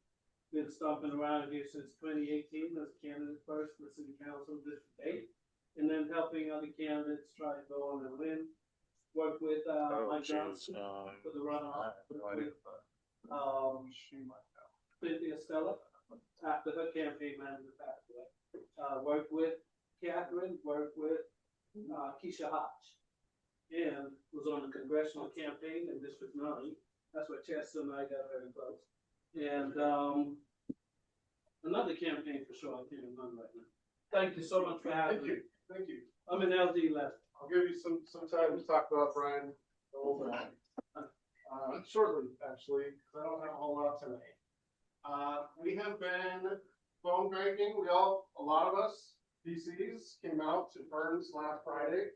Speaker 18: Been stomping around here since 2018 as candidate first for City Council District 8. And then helping other candidates try to go on and win. Work with Mike Johnson for the runoff. Cynthia Stella, after her campaign manager passed away. Worked with Catherine, worked with Keisha Hodge. And was on the congressional campaign in District 9. That's where Chester and I got very close. And another campaign for sure I can't remember right now. Thank you so much for having me.
Speaker 1: Thank you.
Speaker 18: I'm in LD left.
Speaker 1: I'll give you some time to talk about Brian a little bit. Shortly, actually, because I don't have a whole lot tonight. We have been phone banking. A lot of us, PCs, came out to Burns last Friday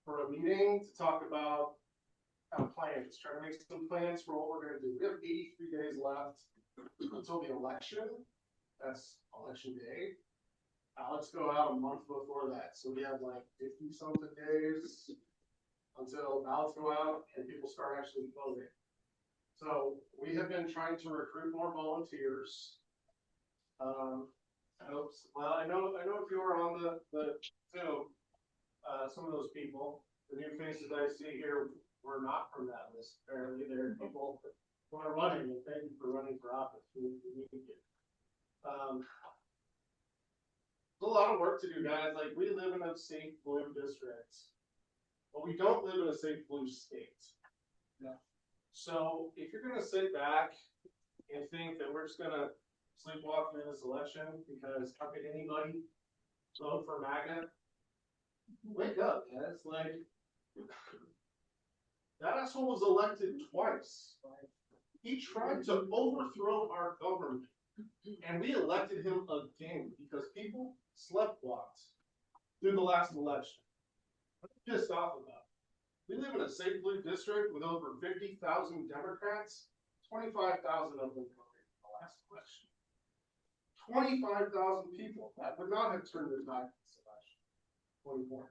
Speaker 1: for a meeting to talk about plans, try to make some plans for what we're gonna do. We have 83 days left until the election. That's election day. Let's go out a month before that. So we have like 50 something days until ballots go out and people start actually voting. So we have been trying to recruit more volunteers. I know if you were on the Zoom, some of those people, the new faces I see here, were not from that list. Apparently, there are people who are running, and thank you for running for office. We need you. There's a lot of work to do, guys. Like, we live in a safe blue district, but we don't live in a safe blue state. Yeah. So if you're gonna sit back and think that we're just gonna sleepwalk through this election because how could anybody vote for MAGA? Wake up, guys. Like, that asshole was elected twice. He tried to overthrow our government, and we elected him again because people sleptwalked through the last election. I'm pissed off about it. We live in a safe blue district with over 50,000 Democrats. 25,000 of them voted in the last election. 25,000 people that would not have turned their back in this election. 24.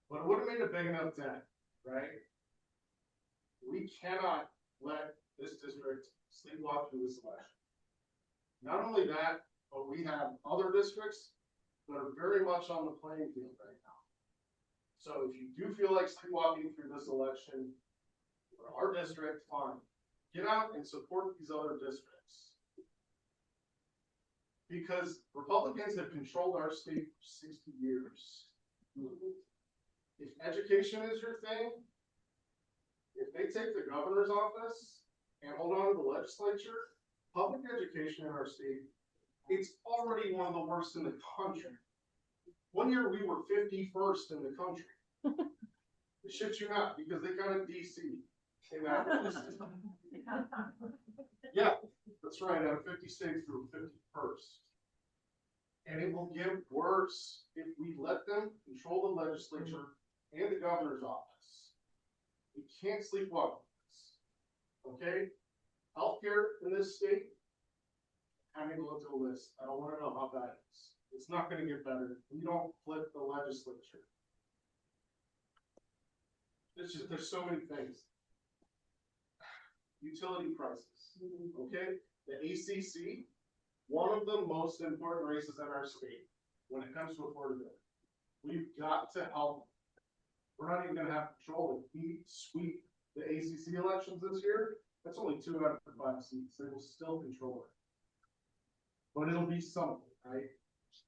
Speaker 1: But it would have made a big enough dent, right? We cannot let this district sleepwalk through this election. Not only that, but we have other districts that are very much on the playing field right now. So if you do feel like sleepwalking through this election, for our district, fine. Get out and support these other districts. Because Republicans have controlled our state for 60 years. If education is your thing, if they take the governor's office and hold on to the legislature, public education in our state, it's already one of the worst in the country. One year we were 51st in the country. I shit you not, because they got a DC in that list. Yeah, that's right, out of 50 states we were 51st. And it will get worse if we let them control the legislature and the governor's office. We can't sleepwalk with this. Okay? Healthcare in this state, having to look at a list. I don't want to know how bad it is. It's not going to get better. We don't flip the legislature. It's just, there's so many things. Utility prices. Okay? The ACC, one of the most important races in our state when it comes to affordability. We've got to help. We're not even going to have control if we sweep the ACC elections this year. That's only 2 out of 5 seats. They will still control it. But it'll be something, right?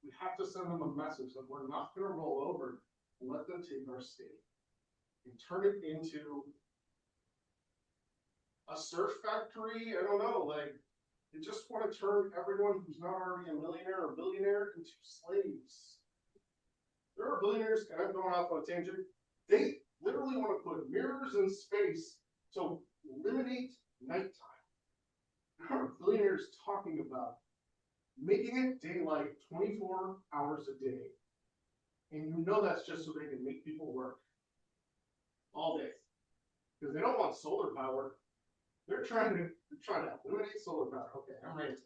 Speaker 1: We have to send them a message that we're not going to roll over and let them take our state and turn it into a surf factory. I don't know, like, they just want to turn everyone who's not already a millionaire or billionaire into slaves. There are billionaires, and I'm going off on a tangent, they literally want to put mirrors in space to eliminate nighttime. There are billionaires talking about making it daylight 24 hours a day. And you know that's just so they can make people work all day. Because they don't want solar power. They're trying to eliminate solar power. Okay, I'm ready.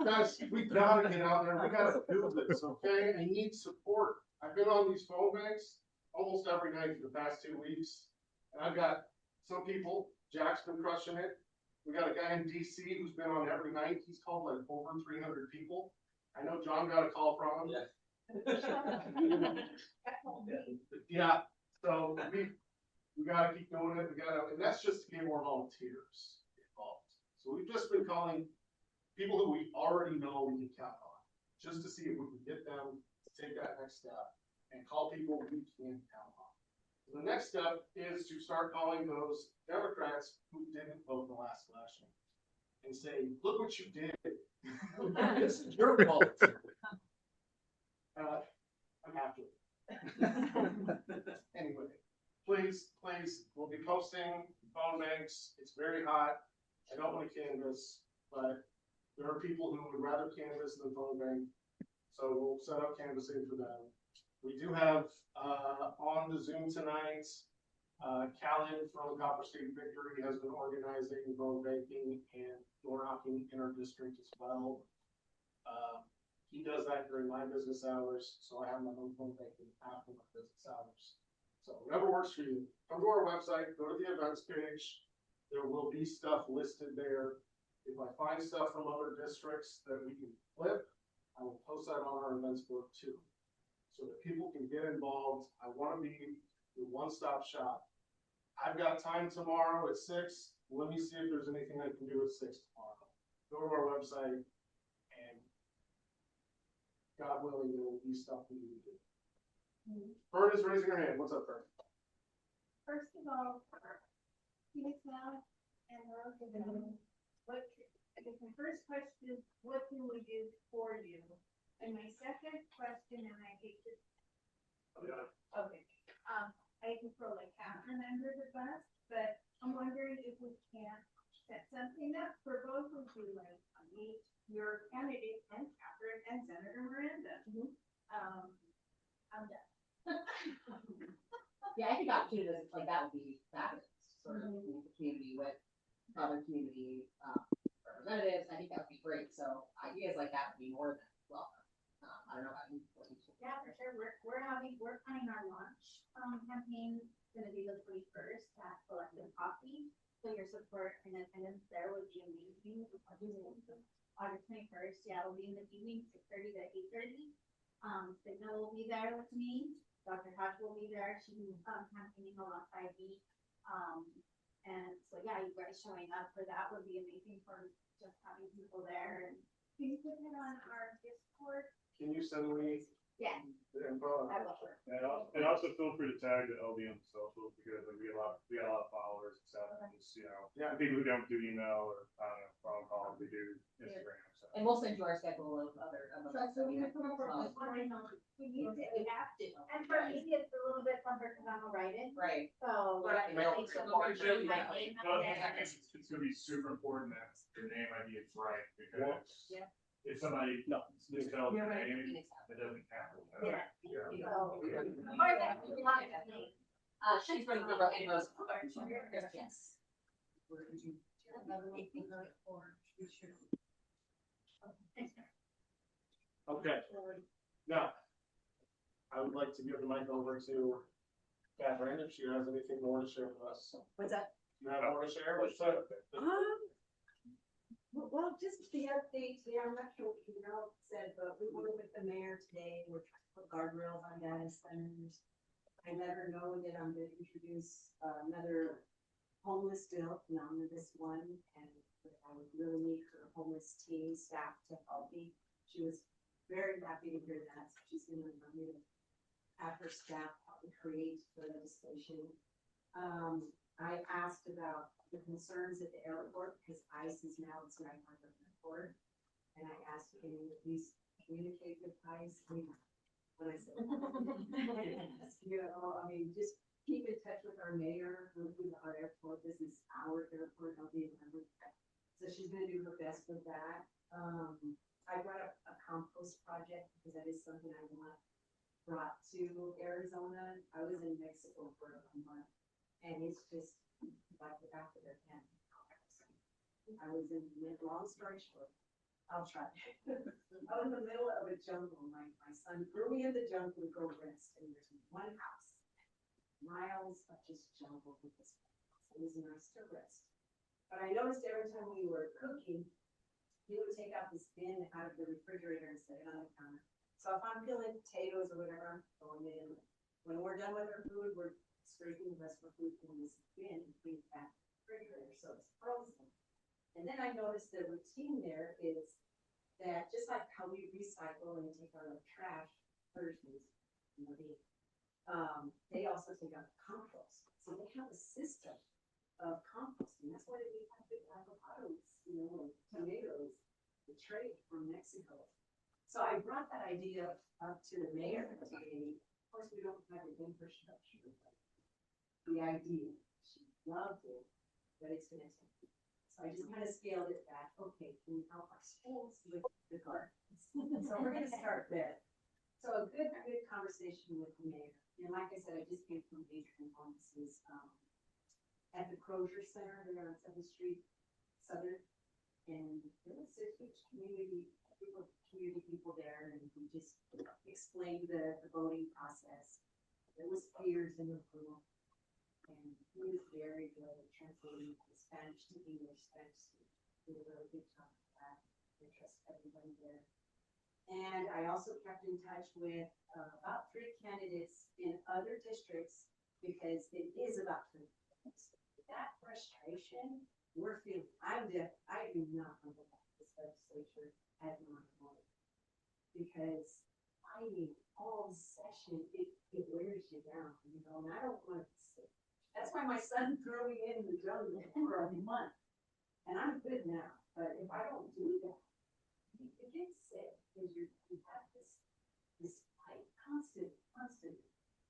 Speaker 1: Guys, we gotta get out there. We gotta do this, okay? I need support. I've been on these phone banks almost every night for the past 2 weeks. And I've got some people, Jack's been crushing it. We got a guy in DC who's been on every night. He's called like over 300 people. I know John got a call from him. Yeah, so we gotta keep doing it. And that's just to get more volunteers involved. So we've just been calling people who we already know we can count on, just to see if we can get them to take that next step and call people we can count on. The next step is to start calling those Democrats who didn't vote in the last election and say, look what you did. This is your fault. I'm happy. Anyway, please, we'll be posting phone banks. It's very hot. I don't want to canvass, but there are people who would rather canvass than phone bank. So we'll set up canvassing for them. We do have on the Zoom tonight, Callan from Copper State Victory has been organizing phone banking and door knocking in our district as well. He does that during my business hours, so I have my own phone banking after my business hours. So whatever works for you, come to our website, go to the events page. There will be stuff listed there. If I find stuff from other districts that we can flip, I will post that on our events board too, so that people can get involved. I want to be the one-stop shop. I've got time tomorrow at 6. Let me see if there's anything I can do at 6 tomorrow. Go to our website, and God willing, there will be stuff we need to do. Fern is raising her hand. What's up, Fern?
Speaker 12: First of all, Phoenix now and Rose, what, I guess my first question is, what can we do for you? And my second question, and I hate to. Okay, I can throw like Catherine under the bus, but I'm wondering if we can set something up for both of you, like, meet your candidate and Catherine and Senator Miranda. I'm done.
Speaker 10: Yeah, I think opportunities like that would be fabulous, sort of in the community with other community representatives. I think that would be great. So ideas like that would be more than welcome. I don't know about you.
Speaker 12: Yeah, for sure. We're planning our launch campaign. It's gonna be the 21st at Collective Coffee. So your support and attendance there would be amazing. August 21st, yeah, it'll be in the evening, 6:30 to 8:30. Signal will be there with me. Dr. Hodge will be there. She's campaigning alongside me. And so yeah, you guys showing up for that would be amazing for just having people there. And can you put it on our Discord?
Speaker 1: Can you send me
Speaker 12: Yeah.
Speaker 1: the info?
Speaker 12: I will.
Speaker 17: And also feel free to tag the LDM socials, because like, we got a lot of followers and stuff. And just,
Speaker 1: Yeah.
Speaker 17: people who don't do email or phone calls, they do Instagram. So.
Speaker 10: And we'll send you our schedule of other.
Speaker 12: So we have to we need to, we have to. And for me, it's a little bit tougher because I'm a write-in.
Speaker 10: Right.
Speaker 12: So.
Speaker 17: It's gonna be super important that your name ID is right, because
Speaker 12: Yeah.
Speaker 17: if somebody misspells your name, it doesn't count.
Speaker 12: Yeah.
Speaker 10: She's running the in Rose. Yes.
Speaker 1: Okay. Now, I would like to give the mic over to Catherine if she has anything more to share with us.
Speaker 15: What's that?
Speaker 1: You have more to share? What's that?
Speaker 15: Well, just the updates, I'm not sure what you said, but we were with the mayor today, we're trying to put guardrails on data centers. I let her know that I'm going to introduce another homeless bill, an omnibus one, and I would really need her homeless team staff to help me. She was very happy to hear that, so she's gonna remind me to have her staff help me create the legislation. I asked about the concerns at the airport, because ICE is now its 911 airport. And I asked, can you please communicate with ICE? When I said, just keep in touch with our mayor, our airport. This is our airport, I'll be. So she's gonna do her best with that.
Speaker 5: I brought up a compost project because that is something I want brought to Arizona. I was in Mexico for a month and it's just like the back of their hand. I was in, long story short, I'll try. I was in the middle of a jungle. My son threw me in the jungle to go rest and there's one house, miles of just jungle with this. It was nice to rest. But I noticed every time we were cooking, he would take out this bin out of the refrigerator and set it on the counter. So if I'm peeling potatoes or whatever, I'm throwing it in. When we're done with our food, we're scraping the rest of the food from this bin and putting it back in the refrigerator so it's frozen. And then I noticed the routine there is that just like how we recycle and take out our trash Thursdays, they also take out compost. So they have a system of composting. That's why we have big avocados, and tomatoes, the trade from Mexico. So I brought that idea up to the mayor today. Of course, we don't have the infrastructure, but the idea, she loved it, but it's gonna take. So I just kind of scaled it back. Okay, can we help our schools with the gardens? So we're gonna start there. So a good conversation with the mayor. And like I said, I just came from Adrian Holmes's, at the Crozier Center there on 7th Street Southern. And there was a huge community people there, and we just explained the voting process. There was fears in the room, and he was very good at translating Spanish to English, did a really good job of that. I trust everybody there. And I also kept in touch with about 3 candidates in other districts because it is about 3 candidates. That frustration we're feeling. I do not want to have this legislature at my home because fighting all session, it wears you down, and I don't want to sit. That's why my son threw me in the jungle for a month. And I'm good now, but if I don't do that, you get sick because you have this fight constant.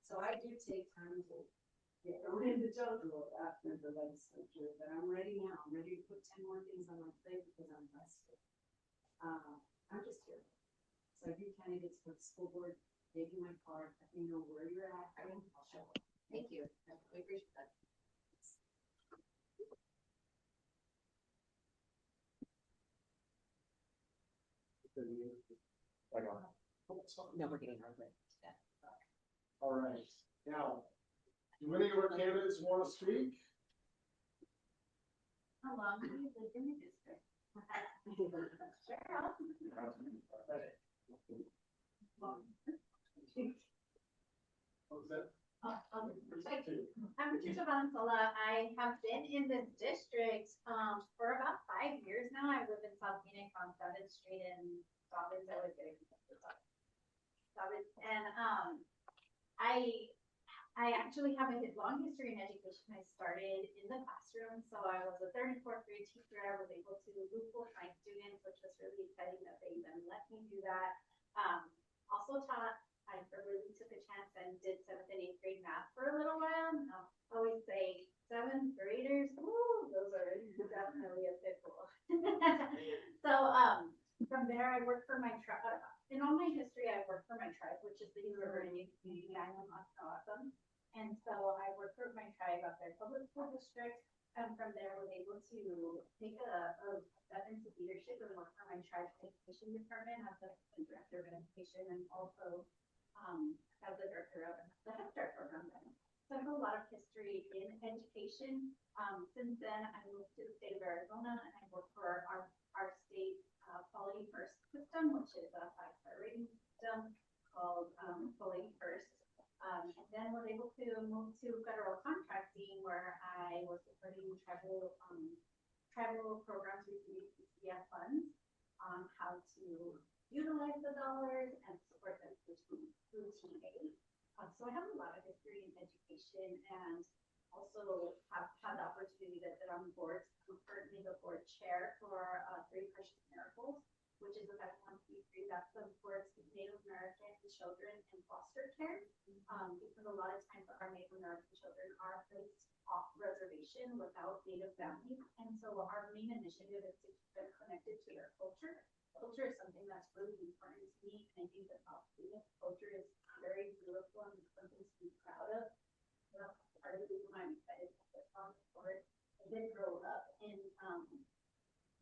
Speaker 5: So I do take time to get in the jungle after the legislature, but I'm ready now. I'm ready to put 10 more things on my plate because I'm rested. I'm just here. So I do candidates for the school board, gave you my card, let me know where you're at, I'll show up. Thank you. I really appreciate that.
Speaker 10: No, we're getting our way.
Speaker 1: All right, now, do any of our candidates want to speak?
Speaker 12: How long do you live in the district?
Speaker 1: What was that?
Speaker 12: I'm Patricia Valenzola. I have been in this district for about 5 years now. I live in South Phoenix on 7th Street in Dobbins. I was getting Dobbins. And I actually have a long history in education. I started in the classroom, so I was a 3rd and 4th grade teacher. I was able to move with my students, which was really exciting that they even let me do that. Also taught. I really took a chance and did 7th and 8th grade math for a little while. I always say 7th graders, woo, those are definitely a pitfall. So from there, I worked for my tribe. In all my history, I worked for my tribe, which is the River Indian Community Island on Awesome. And so I worked for my tribe up there, public school district. And from there, was able to take a step into leadership and work for my tribe's education department as the director of education and also as the director of the Head Start program. So I have a lot of history in education. Since then, I moved to the state of Arizona and I work for our state Quality First system, which is a 5-star rating system called Quality First. Then was able to move to federal contracting where I was supporting tribal programs receiving CCF funds on how to utilize the dollars and support them through team aid. So I have a lot of history in education and also have had the opportunity to sit on boards. I'm currently the board chair for 3 Precious Miracles, which is a 501c3 that supports Native American children in foster care. Because a lot of times our Native American children are placed off reservation without Native families. And so our main initiative is to keep them connected to their culture
Speaker 6: culture is something that's really important to me, and I think that student culture is very beautiful and something to be proud of. Well, part of the reason why I'm excited to put on the board. I did grow up in,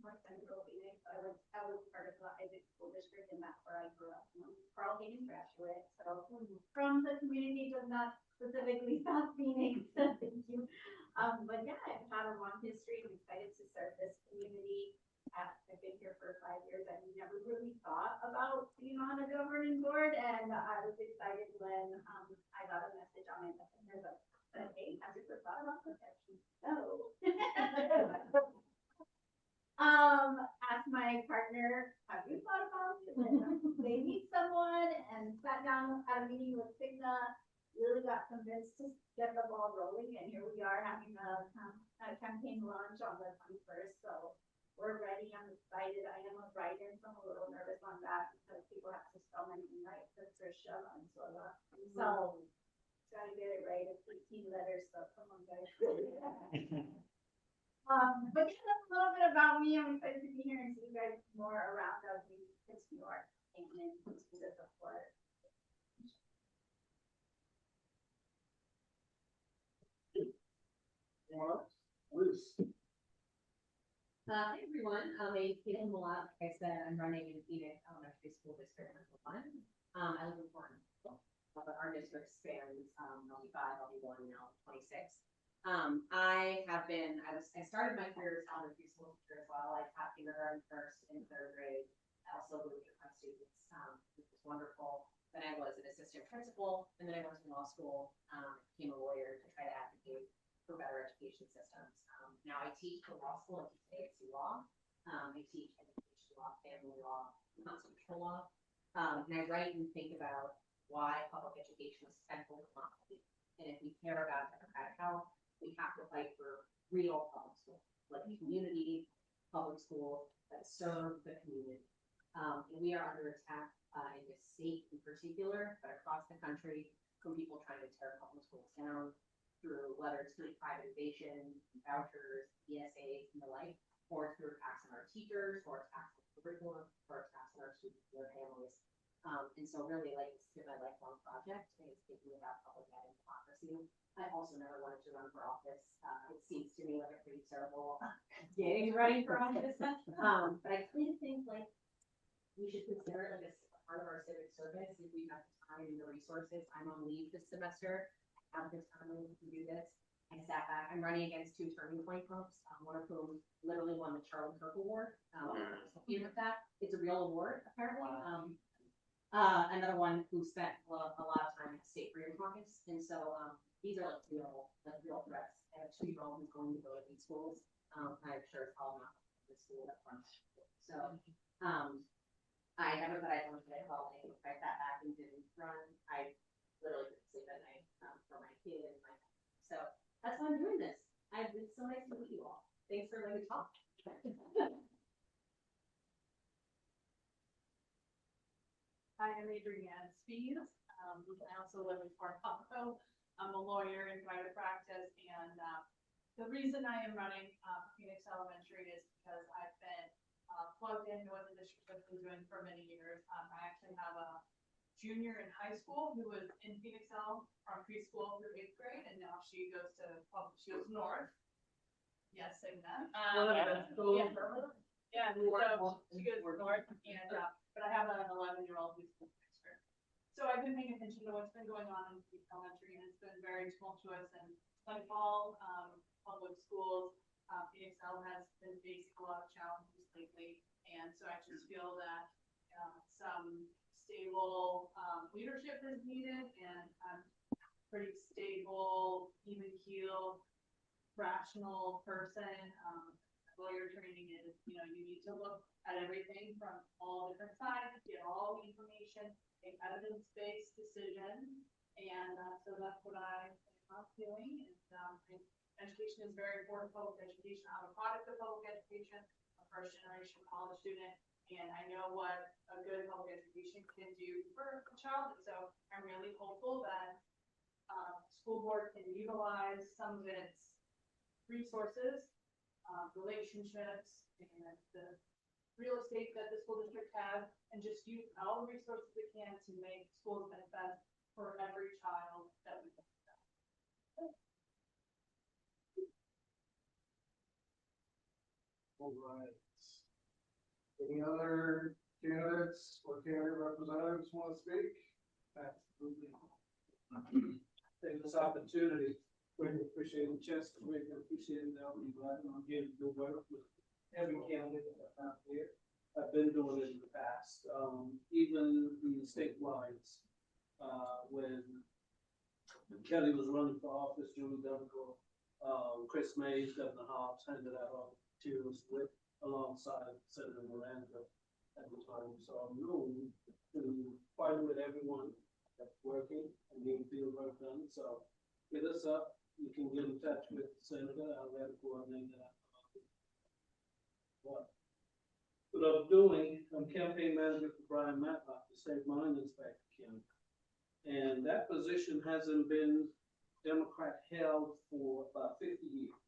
Speaker 6: North Central Phoenix. I was part of the Isaac School District, and that's where I grew up. I'm a Carl Hayden graduate, so from the community, but not specifically South Phoenix. Thank you. But yeah, I've had a long history. I'm excited to serve this community. I've been here for 5 years. I've never really thought about being on a governing board, and I was excited when I got a message on my messenger that said, "Hey, have you ever thought about protection?" No. Asked my partner, "Have you thought about it?" And they need someone, and sat down at a meeting with Cigna. Really got convinced to get the ball rolling, and here we are having a campaign launch on the 21st. So we're ready. I'm excited. I am a writer, so I'm a little nervous on that because people have to spell my name right. Patricia Mansola. So gotta get it right. It's 18 letters, so come on, guys. But yeah, that's a little bit about me. I'm excited to be here and see you guys more around of New York and then to the support.
Speaker 10: Hi everyone, my name is Caitlin Malott. Like I said, I'm running in Phoenix Elementary School District number 1. I live in Portland, but our district spans LD5, LD1, now 26. I started my career as elementary school teacher as well. I taught kindergarten, first and third grade. I also moved with my students, which was wonderful. Then I was an assistant principal, and then I went to law school, became a lawyer to try to advocate for better education systems. Now I teach for law school at UCAC law. I teach education law, family law, constitutional law, and I write and think about why public education is central to democracy. And if we care about democratic health, we have to fight for real public schools, like community public schools that serve the community. And we are under attack in this state in particular, but across the country from people trying to tear public schools down through whether it's through privatization, vouchers, ESAs, and the like, or through attacks on our teachers, or attacks on the curriculum, or attacks on our students and their families. And so really, like, it's been my lifelong project, and it's thinking about public ed and democracy. I also never wanted to run for office. It seems to me like a pretty terrible gig running for office. But I kind of think like we should consider it like a part of our civic service if we have the time and the resources. I'm on leave this semester. I have the time to do this. I sat back. I'm running against 2 Turning Point folks, one of whom literally won the Charlie Kirk Award. With that, it's a real award apparently. Another one who spent a lot of time at State Freedom Caucus, and so these are like real threats. I have a 2-year-old who's going to go to these schools. I'm sure it's all not the school that runs. So I never thought I'd want to get involved. I sat back and didn't run. I literally couldn't sleep at night for my kid and my family. So that's why I'm doing this. It's so nice to meet you all. Thanks for letting me talk.
Speaker 4: Hi, I'm Adrienne Speeds. I also live in Fort Pompano. I'm a lawyer in private practice, and the reason I am running Phoenix Elementary is because I've been plugged into what the district has been doing for many years. I actually have a junior in high school who was in Phoenix L from preschool through 8th grade, and now she goes north. Yes, Cigna. Yeah, so she goes north, and but I have an 11-year-old who's in Pittsburgh. So I've been paying attention to what's been going on in Phoenix Elementary, and it's been very tumultuous. And like all public schools, Phoenix L has been facing a lot of challenges lately, and so I just feel that some stable leadership is needed, and pretty stable, even-keeled, rational person. Lawyer training is, you need to look at everything from all different sides, get all the information, make evidence-based decisions, and so that's what I'm doing. And education is very important. Public education. I'm a product of public education, a first-generation college student, and I know what a good public education can do for a child. And so I'm really hopeful that school board can utilize some of its resources, relationships, and the real estate that the school district has and just use all the resources we can to make schools the best for every child that we can.
Speaker 1: All right. Any other candidates or candidate representatives want to speak?
Speaker 18: Absolutely. Take this opportunity, really appreciate the chance to really appreciate it. I'll be glad I'm here to do work with every candidate that's out here. I've been doing it in the past, even in the state lines, when Kelly was running for office, Julie Donegal, Chris Mays, Governor Hobbs handed out all the materials with alongside Senator Miranda at the time. So I'm known to fight with everyone that's working and being field work done. So hit us up. You can get in touch with the Senator. I'll let coordinate that. What I'm doing, I'm campaign manager for Brian Matlock, the state mine inspector county. And that position hasn't been Democrat held for about 50 years.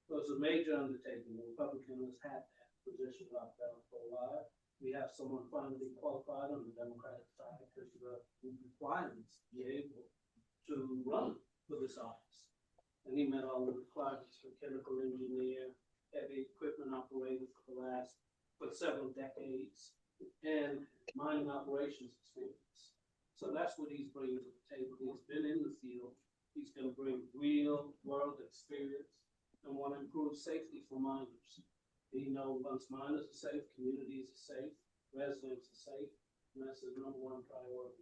Speaker 18: So it's a major undertaking. The Republican has had that position locked down for a while. We have someone finally qualified on the Democratic side because of the requirements to be able to run for this office. And he met all the requirements for chemical engineer, heavy equipment operator for several decades, and mining operations experience. So that's what he's bringing to the table. He's been in the field. He's going to bring real world experience and want to improve safety for miners. You know, once miners are safe, communities are safe, residents are safe, and that's his number one priority.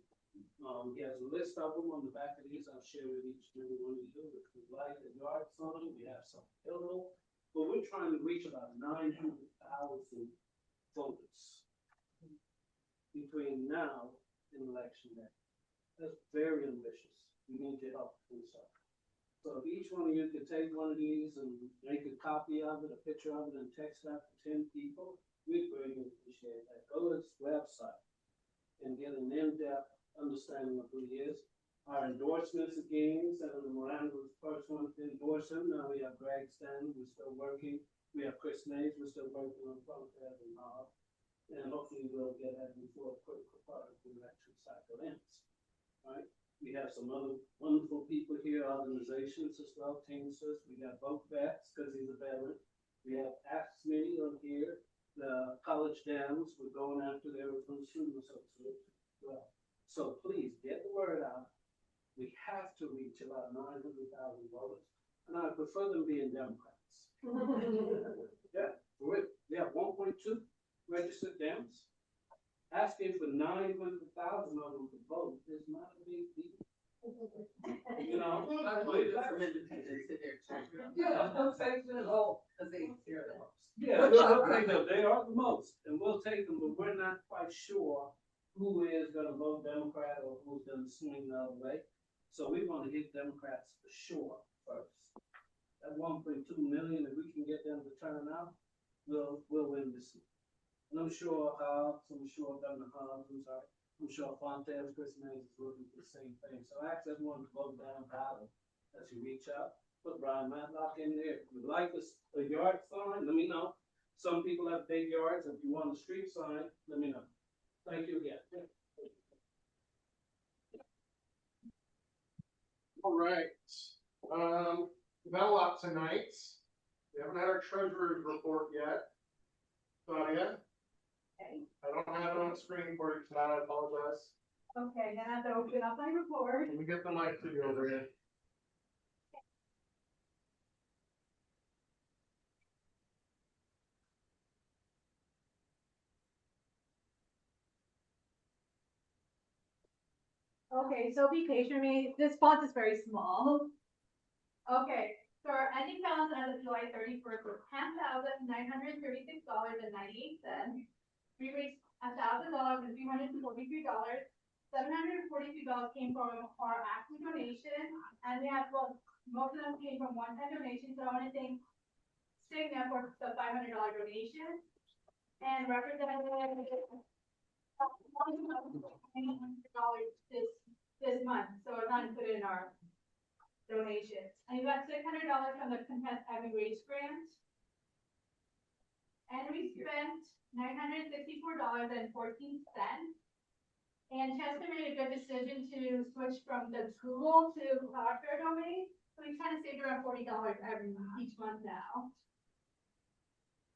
Speaker 18: He has a list of them on the back of these. I'll share with each and every one of you. If we like the yard sign, we have some pillow, but we're trying to reach about 900,000 voters between now and election day. That's very ambitious. We need your help to do so. So if each one of you could take one of these and make a copy of it, a picture of it, and text that to 10 people, we'd really appreciate that. Go to his website and get an in-depth understanding of who he is. Our endorsements again, Senator Miranda was the first one to endorse him. Now we have Greg Stanley, we're still working. We have Chris Mays, we're still working on Plumstead and Hobb. And hopefully we'll get that before a critical part of the election cycle ends. All right? We have some other wonderful people here, organizations as well, Teamsters. We got Vote Vets because he's a veteran. We have AFSCME on here, the college dams. We're going after the Arizona Student Association as well. So please get the word out. We have to reach about 900,000 voters. And I prefer them being Democrats. Yeah, we have 1.2 registered Dems. Asking for 900,000 of them to vote is not a big deal. You know, yeah, they'll take them all because they hear the most. Yeah, they'll take them. They are the most, and we'll take them, but we're not quite sure who is going to vote Democrat or who's going to swing the other way. So we want to hit Democrats for sure first. At 1.2 million, if we can get them to turn out, we'll win this. And I'm sure Hobbs, I'm sure Governor Hobbs, I'm sure Fontaine, Chris Mays is looking for the same thing. So I ask everyone to vote down ballot as you reach out. Put Brian Matlock in there. If you like a yard sign, let me know. Some people have big yards. If you want a street sign, let me know. Thank you again.
Speaker 1: All right. We've had a lot tonight. We haven't had our treasurer's report yet. Claudia? I don't have it on the screen for you tonight, I apologize.
Speaker 4: Okay, then I have to open up my report.
Speaker 1: Let me get the mic to you over here.
Speaker 4: Okay, so be patient with me. This font is very small. Okay, so our ending balance as of July 31st was $10,936.98. We raised $1,000 and $343. $742 came from our active donation, and we have, well, most of them came from one-time donations. So I want to thank Cigna for the $500 donation and Representative $1,900 this month, so it's not included in our donations. And you got $600 from the Contest Having Race grant.
Speaker 12: And we spent $964.14. And Chester made a good decision to switch from the Google to Cloudflare domain. So we kind of saved around $40 each month now.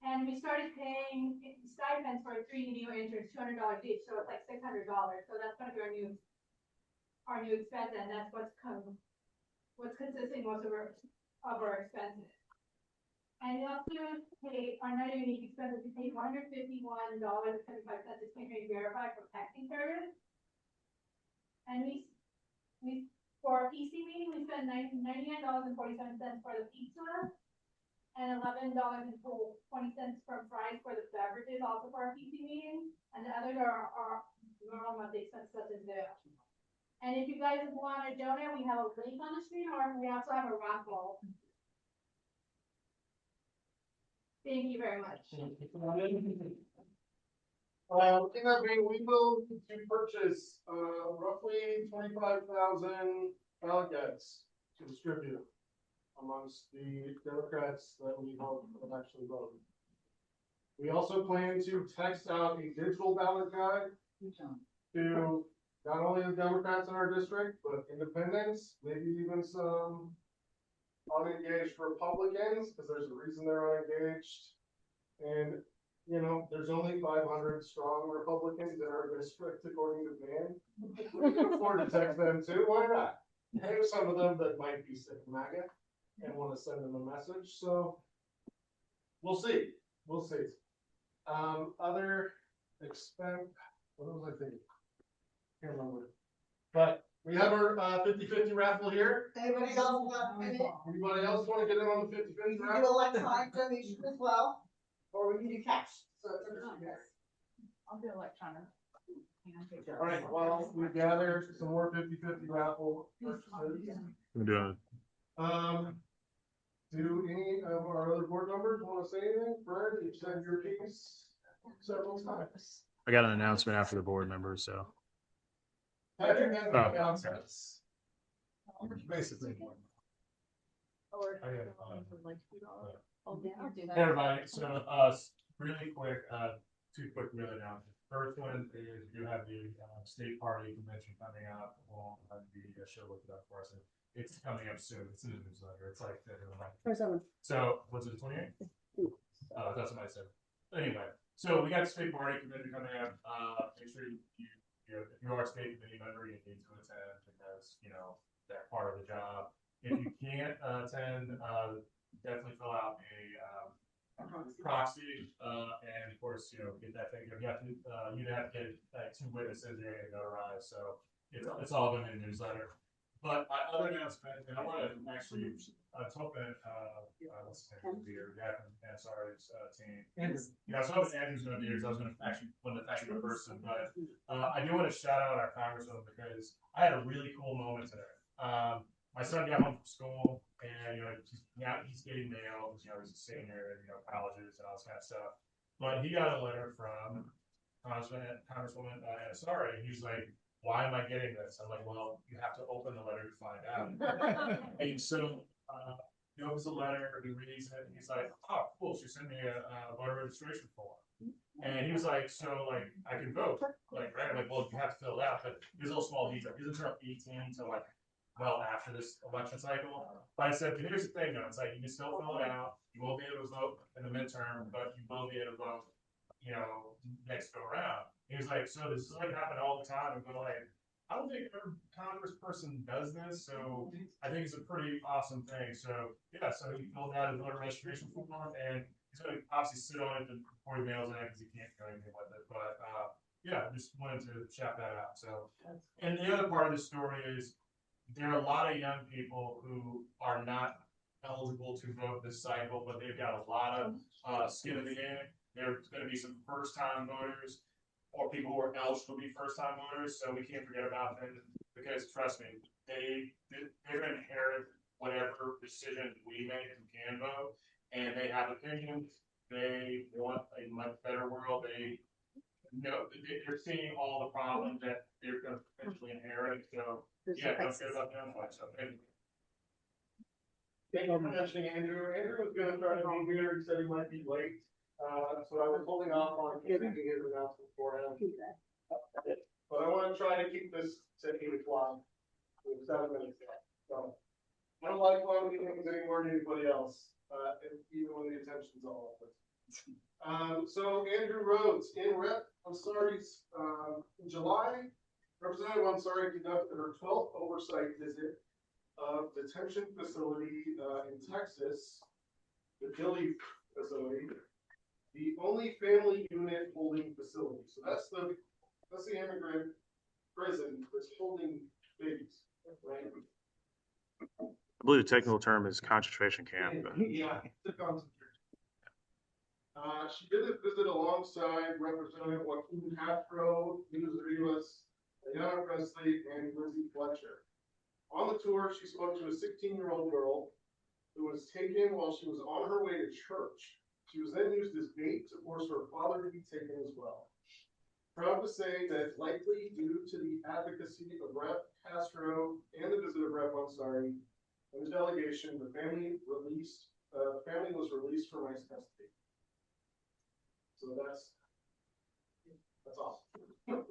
Speaker 12: And we started paying stipends for 3 new interns, $200 each, so it's like $600. So that's gonna be our new expense, and that's what's consisting most of our expenses. And we also paid our non-unique expenses, we paid $151.75 to Exchange Rate Verify for texting service. And we for our PC meeting, we spent $99.47 for the pizza, and $11.20 from fries for the beverages, also for our PC meeting, and the others are normal monthly expenses such as this. And if you guys want to donate, we have a link on the screen, or we also have a raffle. Thank you very much.
Speaker 1: In that vein, we will to purchase, roughly 25,000 ballot guides to distribute amongst the Democrats that we hope will actually vote. We also plan to text out a digital ballot guide to not only the Democrats in our district, but independents, maybe even some unengaged Republicans, because there's a reason they're unengaged. And, you know, there's only 500 strong Republicans in our district, according to Dan. We can afford to text them too, why not? There's some of them that might be sick of MAGA and want to send them a message, so we'll see. Other expense, what was I thinking? Can't remember. But we have our 50-50 raffle here.
Speaker 8: Anybody else want to?
Speaker 1: Anybody else want to get in on the 50-50
Speaker 8: We can
Speaker 1: raffle?
Speaker 8: do electronic donation as well, or we can do cash, so it's up to you guys.
Speaker 4: I'll do electronic.
Speaker 1: All right, well, we gather some more 50-50 raffle purchases.
Speaker 17: I'm doing
Speaker 1: Do any of our other board members want to say anything? Fred, you've said your piece several times.
Speaker 17: I got an announcement after the board members, so.
Speaker 1: Patrick has
Speaker 17: Oh.
Speaker 1: an announcement.
Speaker 3: Basically.
Speaker 19: Hey everybody, so really quick, two quick really announcements. First one is you have the state party convention coming up on the show look it up for us. It's coming up soon. It's in the newsletter. It's like so was it the 28th? That's what I said. Anyway, so we got the state party convention coming up. Make sure if you are a state committee member, you need to attend because you know that's part of the job. If you can't attend, definitely fill out a proxy, and of course, you know, get that thing. You have to, you'd have to get 2 witnesses. You're going to notarize, so it's all going in the newsletter. But my other announcement, and I want to actually talk about what's the name of the year, Gavin Ansari's team. Yeah, so I was Andrew's going to be here, so I was going to actually want to thank you in person, but I do want to shout out our congressman because I had a really cool moment today. My son got home from school, and you know, he's getting mail. You know, he's a senior in colleges and all this kind of stuff. But he got a letter from Congresswoman Ansari, and he's like, "Why am I getting this?" I'm like, "Well, you have to open the letter to find out." And so he opens the letter, he reads it, and he's like, "Oh, cool! She sent me a voter registration form." And he was like, "So, like, I can vote, like, right?" I'm like, "Well, you have to fill it out." But there's a little small detail. He doesn't turn up 18 until like well after this election cycle. But I said, here's the thing though, it's like you can still fill it out, you won't be able to vote in the midterm, but you will be able to vote, you know, next go around. He was like, so this is like happening all the time. I'm going like, I don't think every congressperson does this, so I think it's a pretty awesome thing. So yeah, so he filled out his voter registration form, and he's going to obviously sit on it before he mails it because he can't do anything with it. But yeah, just wanted to shout that out. So, and the other part of the story is, there are a lot of young people who are not eligible to vote this cycle, but they've got a lot of skin in the game. There's going to be some first-time voters or people who are eligible to be first-time voters, so we can't forget about them because, trust me, they're going to inherit whatever decision we make who can vote, and they have opinions. They want a much better world. They know they're seeing all the problems that they're going to potentially inherit. So yeah, don't forget about them. So thank you.
Speaker 1: Thank you for mentioning Andrew. Andrew was going to start a home here. He said he might be late. So I was holding off on making his announcement for him. But I wanna try to keep this to 8 o'clock, with 7 minutes left, so. I don't like long meetings anymore than anybody else, even when the attention's all of it. So Andrew Rhodes, in July, Representative Ansari conducted her 12th oversight visit of detention facility, in Texas, the Dilley facility, the only family unit holding facility. So that's the immigrant prison that's holding babies, right?
Speaker 17: I believe the technical term is concentration camp. But...
Speaker 1: Yeah, it's a concentration. She did a visit alongside Representative Joaquin Castro, Nina Rivas, Diana Presley, and Lizzie Fletcher. On the tour, she spoke to a 16-year-old girl who was taken while she was on her way to church. She was then used as bait to force her father to be taken as well. Proud to say that likely due to the advocacy of Rep. Castro and the visit of Rep. Ansari and the delegation, the family was released from ICE custody. So that's awesome.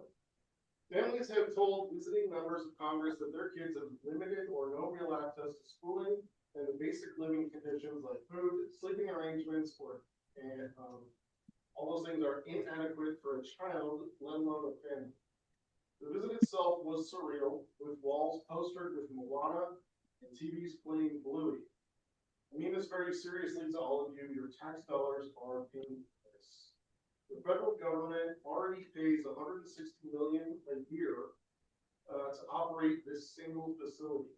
Speaker 1: Families have told visiting members of Congress that their kids have limited or no real access to schooling and the basic living conditions like food, sleeping arrangements, and all those things are inadequate for a child, let alone a family. The visit itself was surreal, with walls postered with Moana and TVs playing Bluey. I mean this very seriously to all of you. Your tax dollars are paying for this. The federal government already pays $160 million a year to operate this single facility.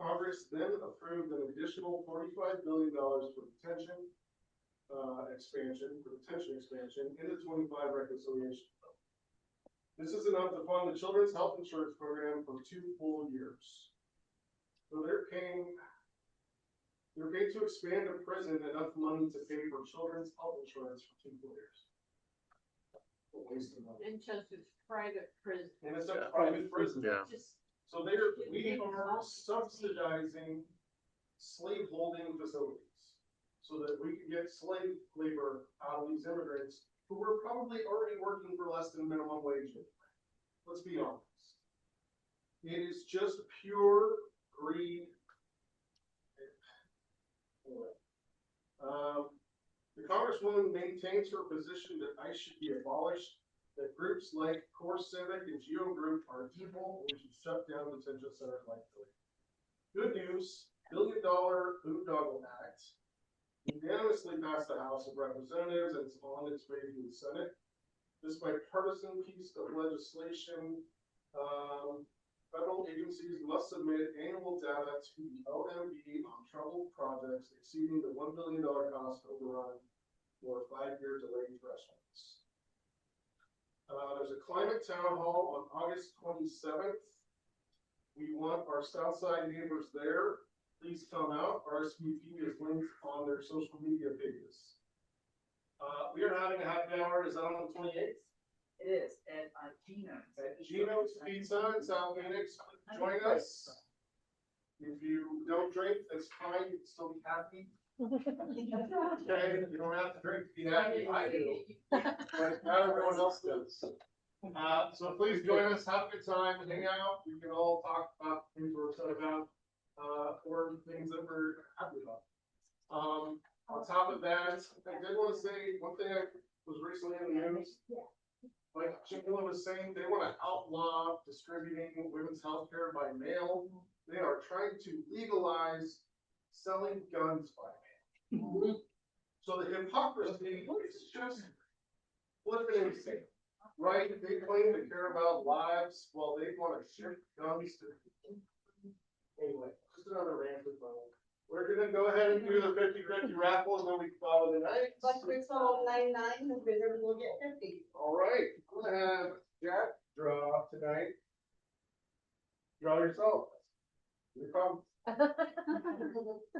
Speaker 1: Congress then approved an additional $45 billion for detention expansion in the 25 reconciliation bill. This is enough to fund the Children's Health Insurance Program for 2 full years. So they're paying to expand a prison enough money to pay for children's health insurance for 2 full years.
Speaker 13: And just it's private prison.
Speaker 1: And it's a private prison.
Speaker 17: Yeah.
Speaker 1: So we are subsidizing slave holding facilities so that we can get slave labor out of these immigrants who were probably already working for less than minimum wage. Let's be honest. It is just pure greed. Anyway. The Congresswoman maintains her position that ICE should be abolished, that groups like Core Civic and Geo Group are evil, and we should shut down detention centers like Philly. Good news, $1 billion Boondoggle Act unanimously passed the House of Representatives and it's on its way to the Senate. This bipartisan piece of legislation, federal agencies must submit annual data to the OMB on troubled projects exceeding the $1 billion cost overrun or 5-year delay thresholds. There's a climate town hall on August 27th. We want our Southside neighbors there. Please come out. RSVP is linked on their social media pages. We are having a happy hour. Is that on the 28th?
Speaker 5: It is at Gino's.
Speaker 1: At Gino's Pizza in South Phoenix. Join us. If you don't drink, that's fine. You can still be happy. Okay, you don't have to drink to be happy. I do. But not everyone else does. So please join us, have a good time, hang out. We can all talk about things we're upset about, or things that we're happy about. On top of that, I did want to say one thing I was recently in the news. Like Jimmy was saying, they want to outlaw distributing women's health care by mail. They are trying to legalize selling guns by mail. So the hypocrisy is just flipping insane, right? They claim to care about lives while they want to ship guns to people. Anyway, just another rant with Bo. We're gonna go ahead and do the 50-50 raffle and then we call it a night.
Speaker 8: Like we told 99, the winner will get 50.
Speaker 1: All right, I'm gonna have Jack draw tonight. Draw yourself. No problem.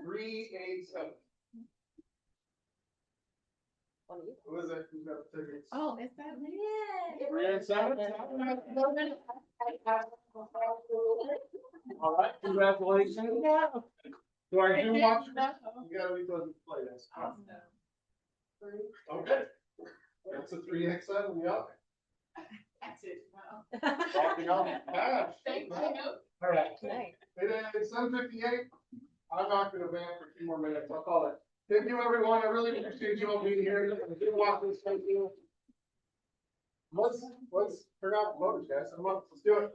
Speaker 1: 387. Who is it? Who's got the tickets?
Speaker 13: Oh, is that me?
Speaker 1: 387. All right, congratulations. Do I do much? You gotta be supposed to play this. Okay. That's a 3X7, yeah.
Speaker 5: That's it.
Speaker 1: Walking off the path.
Speaker 5: Thank you.
Speaker 1: All right. It is 7:58. I'm not gonna ban for 2 more minutes. I'll call it. Thank you, everyone. I really appreciate you all being here. If you want this, thank you. Let's turn out the voters, guys. Let's do it.